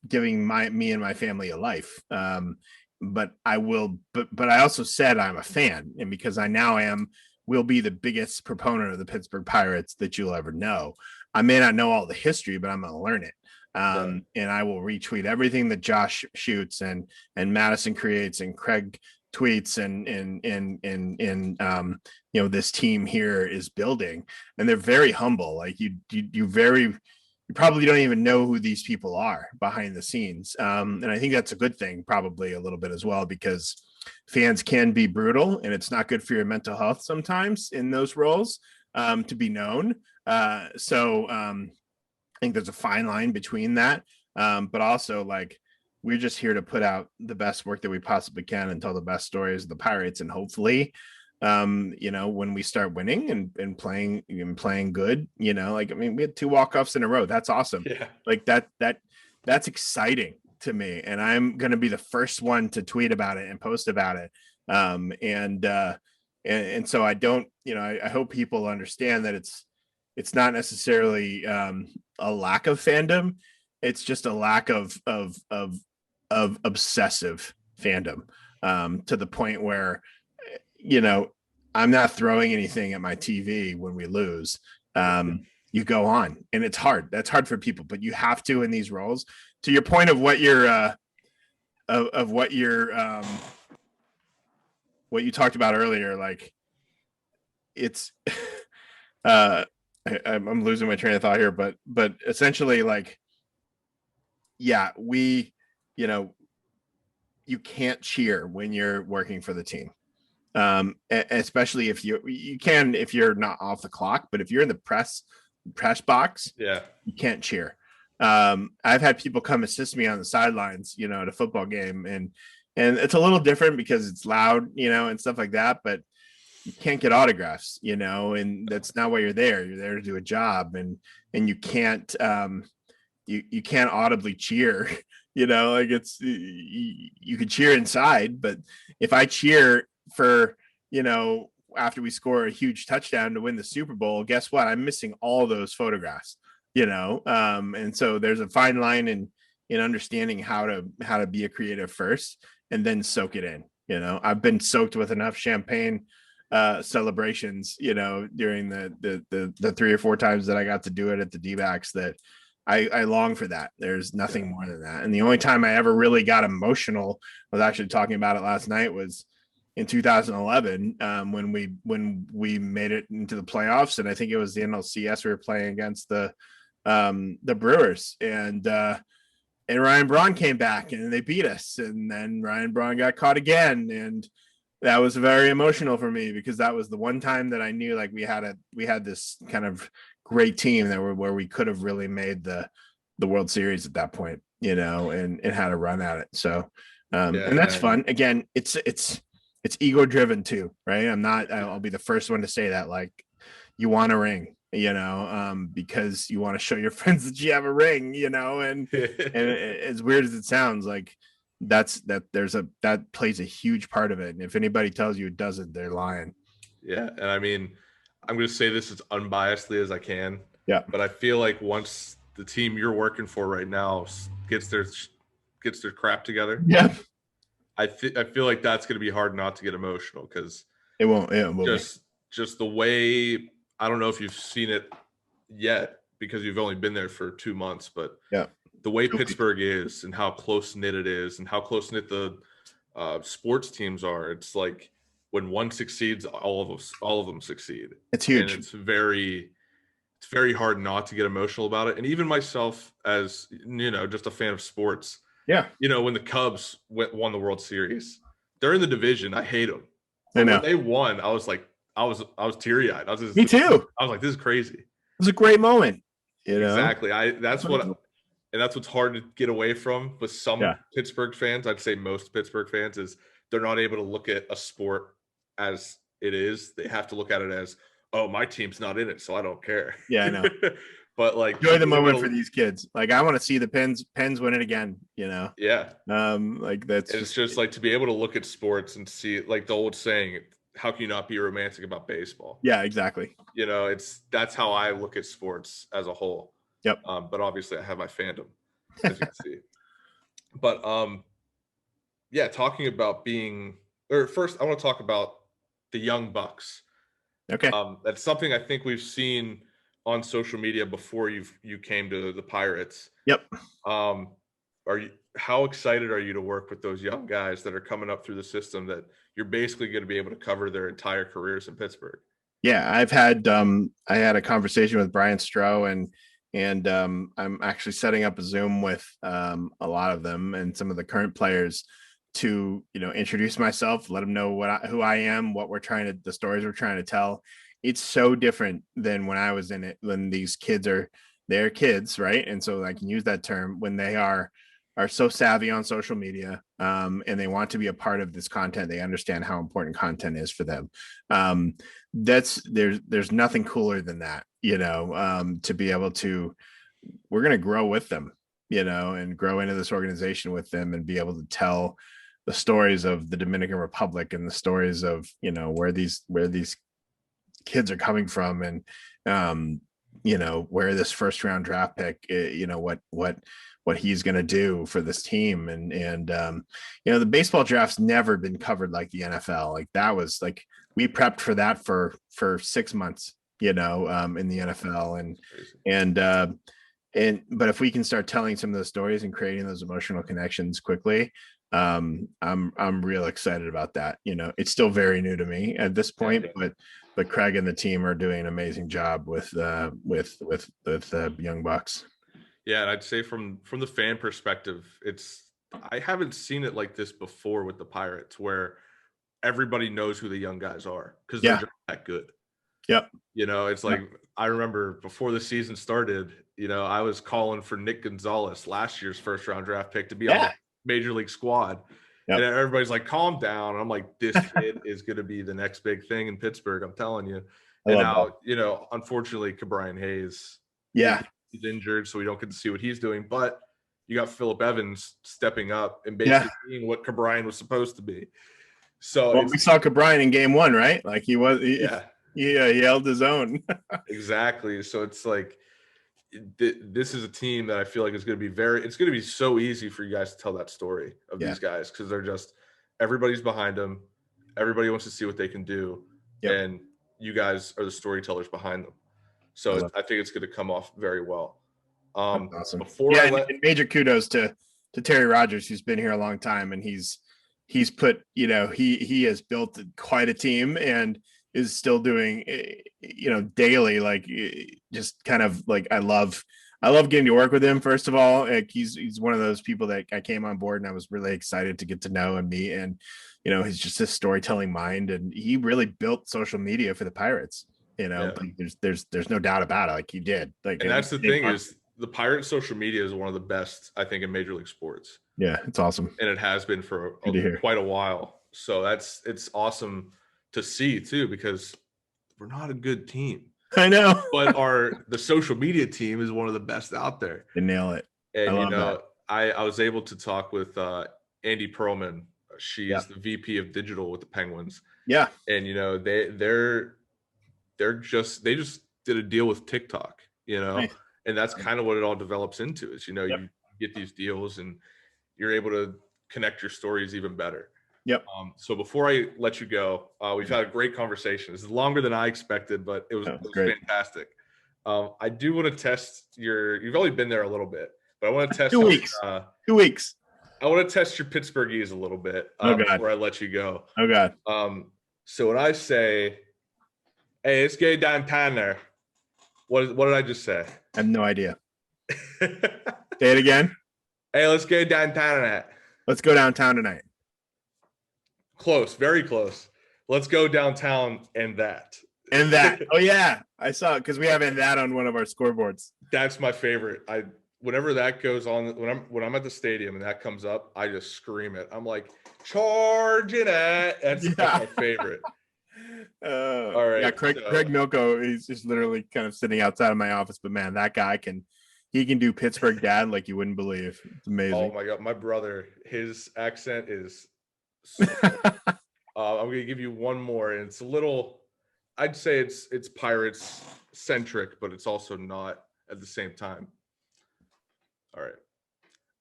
giving me and my family a life. But I also said I'm a fan, and because I now will be the biggest proponent of the Pittsburgh Pirates that you'll ever know. I may not know all the history, but I'm going to learn it. And I will retweet everything that Josh shoots and Madison creates and Craig tweets and this team here is building, and they're very humble. Like you probably don't even know who these people are behind the scenes. And I think that's a good thing, probably a little bit as well, because fans can be brutal and it's not good for your mental health sometimes in those roles to be known. So I think there's a fine line between that. But also, like, we're just here to put out the best work that we possibly can and tell the best stories of the Pirates. And hopefully, when we start winning and playing good, we had 2 walk-offs in a row. That's awesome.
Yeah.
Like that's exciting to me. And I'm going to be the first one to tweet about it and post about it. And so I don't, I hope people understand that it's not necessarily a lack of fandom. It's just a lack of obsessive fandom to the point where, I'm not throwing anything at my TV when we lose. You go on, and it's hard. That's hard for people, but you have to in these roles. To your point of what what you talked about earlier, like it's I'm losing my train of thought here, but essentially, like, yeah, you can't cheer when you're working for the team. Especially if you can, if you're not off the clock, but if you're in the press box, you can't cheer. I've had people come assist me on the sidelines, at a football game, and it's a little different because it's loud, and stuff like that, but you can't get autographs, and that's not why you're there. You're there to do a job, and you can't you can't audibly cheer, like it's, you could cheer inside, but if I cheer for, after we score a huge touchdown to win the Super Bowl, guess what? I'm missing all those photographs, and so there's a fine line in understanding how to be a creative first and then soak it in. I've been soaked with enough champagne celebrations, during the 3 or 4 times that I got to do it at the D-backs, that I long for that. There's nothing more than that. And the only time I ever really got emotional, I was actually talking about it last night, was in 2011 when we made it into the playoffs, and I think it was the NLCS we were playing against the Brewers, and Ryan Braun came back and they beat us, and then Ryan Braun got caught again, and that was very emotional for me because that was the one time that I knew, like, we had this kind of great team where we could have really made the World Series at that point, and had a run at it. So and that's fun. Again, it's ego driven too, right? I'll be the first one to say that, like, you want a ring, because you want to show your friends that you have a ring, and as weird as it sounds, like, that plays a huge part of it. And if anybody tells you it doesn't, they're lying.
Yeah. And I mean, I'm going to say this as unbiasedly as I can.
Yeah.
But I feel like once the team you're working for right now gets their crap together,
Yeah.
I feel like that's going to be hard not to get emotional, because
It won't. It will be.
just the way, I don't know if you've seen it yet because you've only been there for 2 months, but
Yeah.
the way Pittsburgh is and how close knit it is and how close knit the sports teams are, it's like when one succeeds, all of them succeed.
It's huge.
And it's very hard not to get emotional about it. And even myself, as just a fan of sports,
Yeah.
when the Cubs won the World Series, they're in the division. I hate them.
I know.
When they won, I was like, I was teary eyed.
Me too.
I was like, this is crazy.
It was a great moment.
Exactly. That's what's hard to get away from with some Pittsburgh fans. I'd say most Pittsburgh fans is they're not able to look at a sport as it is. They have to look at it as, oh, my team's not in it, so I don't care.
Yeah, I know.
But like,
enjoy the moment for these kids. Like, I want to see the Pens win it again.
Yeah.
Like
it's just like to be able to look at sports and see, like the old saying, how can you not be romantic about baseball?
Yeah, exactly.
That's how I look at sports as a whole.
Yep.
But obviously I have my fandom, as you can see. But talking about first I want to talk about the Young Bucks.
Okay.
That's something I think we've seen on social media before you came to the Pirates.
Yep.
How excited are you to work with those young guys that are coming up through the system that you're basically going to be able to cover their entire careers in Pittsburgh?
Yeah, I had a conversation with Brian Stroh, and I'm actually setting up a Zoom with a lot of them and some of the current players to introduce myself, let them know who I am, the stories we're trying to tell. It's so different than when I was in it, when these they're kids, right? And so I can use that term when they are so savvy on social media, and they want to be a part of this content. They understand how important content is for them. There's nothing cooler than that, to be able to, we're going to grow with them, and grow into this organization with them and be able to tell the stories of the Dominican Republic and the stories of, where these kids are coming from, and where this first round draft pick, what he's going to do for this team. And the baseball draft's never been covered like the NFL. Like, that was like, we prepped for that for 6 months, in the NFL, but if we can start telling some of those stories and creating those emotional connections quickly, I'm real excited about that. It's still very new to me at this point, but Craig and the team are doing an amazing job with the Young Bucks.
Yeah, and I'd say from the fan perspective, I haven't seen it like this before with the Pirates, where everybody knows who the young guys are because they're just that good.
Yep.
It's like, I remember before the season started, I was calling for Nick Gonzalez, last year's first round draft pick, to be on the major league squad. Yep. And everybody's like, calm down. And I'm like, this kid is going to be the next big thing in Pittsburgh, I'm telling you. And now, unfortunately, Cabrian Hayes, he's injured, so we don't get to see what he's doing. But you got Phillip Evans stepping up and basically being what Cabrian was supposed to be. So
we saw Cabrian in game 1, right? Like, he held his own.
Exactly. So it's like, this is a team that I feel like is going to be it's going to be so easy for you guys to tell that story of these guys, because they're just, everybody's behind them. Everybody wants to see what they can do. Yep. And you guys are the storytellers behind them. So I think it's going to come off very well.
Awesome. And major kudos to Terry Rogers, who's been here a long time, and he's put, he has built quite a team and is still doing, daily, like, just kind of like, I love getting to work with him. First of all, like, he's one of those people that I came on board and I was really excited to get to know and meet, and he's just this storytelling mind, and he really built social media for the Pirates. Like, there's no doubt about it. Like, he did. Like,
and that's the thing is, the Pirates social media is one of the best, I think, in Major League Sports.
Yeah, it's awesome,
and it has been for quite a while. So it's awesome to see too, because we're not a good team.
I know,
but the social media team is one of the best out there.
They nail it.
And I was able to talk with Andy Perlman. She's the VP of digital with the Penguins.
Yeah,
and they just did a deal with TikTok,
Nice.
and that's kind of what it all develops into is,
Yep.
you get these deals and you're able to connect your stories even better.
Yep.
So before I let you go, we've had a great conversation. This is longer than I expected, but it was
great.
fantastic. I do want to test you've only been there a little bit, but I want to test
2 weeks. 2 weeks.
I want to test your Pittsburghese a little bit before I let you go.
Oh God.
So when I say, "Hey, let's go downtown there," what did I just say?
I have no idea. Say it again.
Hey, let's go downtown tonight.
Let's go downtown tonight.
Close, very close. Let's go downtown and that.
And that. Oh yeah, I saw it because we have that on one of our scoreboards.
That's my favorite. Whenever that goes on, when I'm at the stadium and that comes up, I just scream it. I'm like, charging it. That's my favorite. All right.
Yeah, Craig Milko, he's just literally kind of sitting outside of my office, but man, that guy can do Pittsburgh dad like you wouldn't believe. It's amazing.
Oh my God, my brother, his accent is so I'm gonna give you one more, and it's a little, I'd say it's Pirates centric, but it's also not at the same time. All right.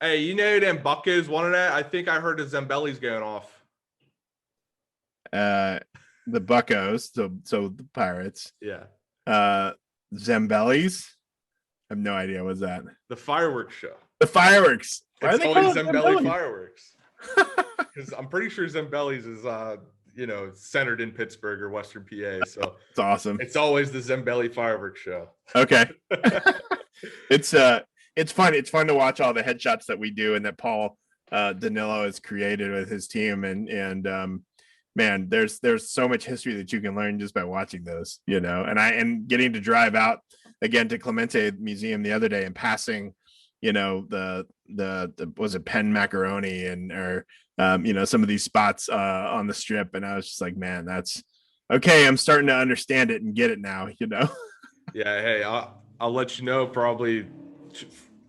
Hey, you know them Buckos wanted that? I think I heard the Zambelli's going off.
The Buccos, so the Pirates.
Yeah.
Zambellis. I have no idea. What's that?
The fireworks show.
The fireworks.
Why are they called Zambelli fireworks? Because I'm pretty sure Zambelli's is centered in Pittsburgh or Western PA. So
it's awesome.
It's always the Zambelli fireworks show.
Okay. It's fun. It's fun to watch all the headshots that we do and that Paul Danilo has created with his team. And man, there's so much history that you can learn just by watching those, and getting to drive out again to Clemente Museum the other day and passing, the was it Penn Macaroni or some of these spots on the strip. And I was just like, man, that's okay. I'm starting to understand it and get it now, Yeah.
Hey, I'll let you know probably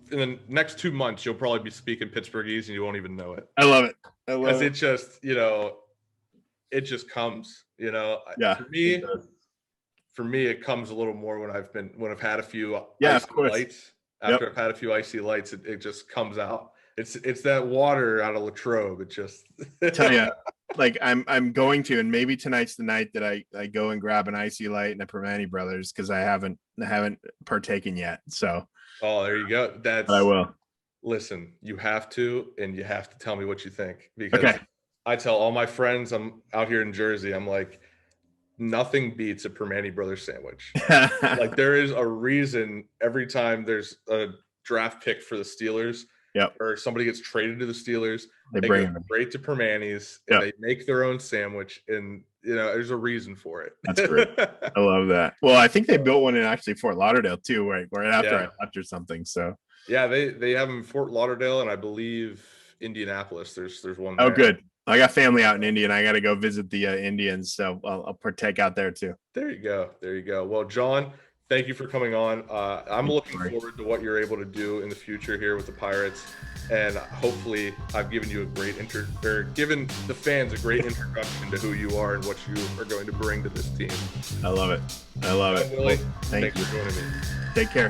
in the next 2 months, you'll probably be speaking Pittsburghese and you won't even know it.
I love it.
It just, it just comes,
Yeah.
For me, it comes a little more when I've had a few
icy
lights. After I've had a few icy lights, it just comes out. It's that water out of Latrobe. It just
tell you, like I'm going to, and maybe tonight's the night that I go and grab an icy light and a Permani Brothers because I haven't partaken yet. So
there you go.
I will.
Listen, you have to, and you have to tell me what you think because I tell all my friends I'm out here in Jersey, I'm like, nothing beats a Permani Brothers sandwich. Like there is a reason every time there's a draft pick for the Steelers, or somebody gets traded to the Steelers, they go straight to Permani's and they make their own sandwich, and there's a reason for it.
That's great. I love that. Well, I think they built one in actually Fort Lauderdale too, right after I left or something. So
yeah, they have them in Fort Lauderdale, and I believe Indianapolis. There's one.
Oh, good. I got family out in India, and I got to go visit the Indians, so I'll partake out there too.
There you go. Well, John, thank you for coming on. I'm looking forward to what you're able to do in the future here with the Pirates, and hopefully, I've given you given the fans a great introduction to who you are and what you are going to bring to this team.
I love it.
Willey,
thank you
for joining me.
Take care.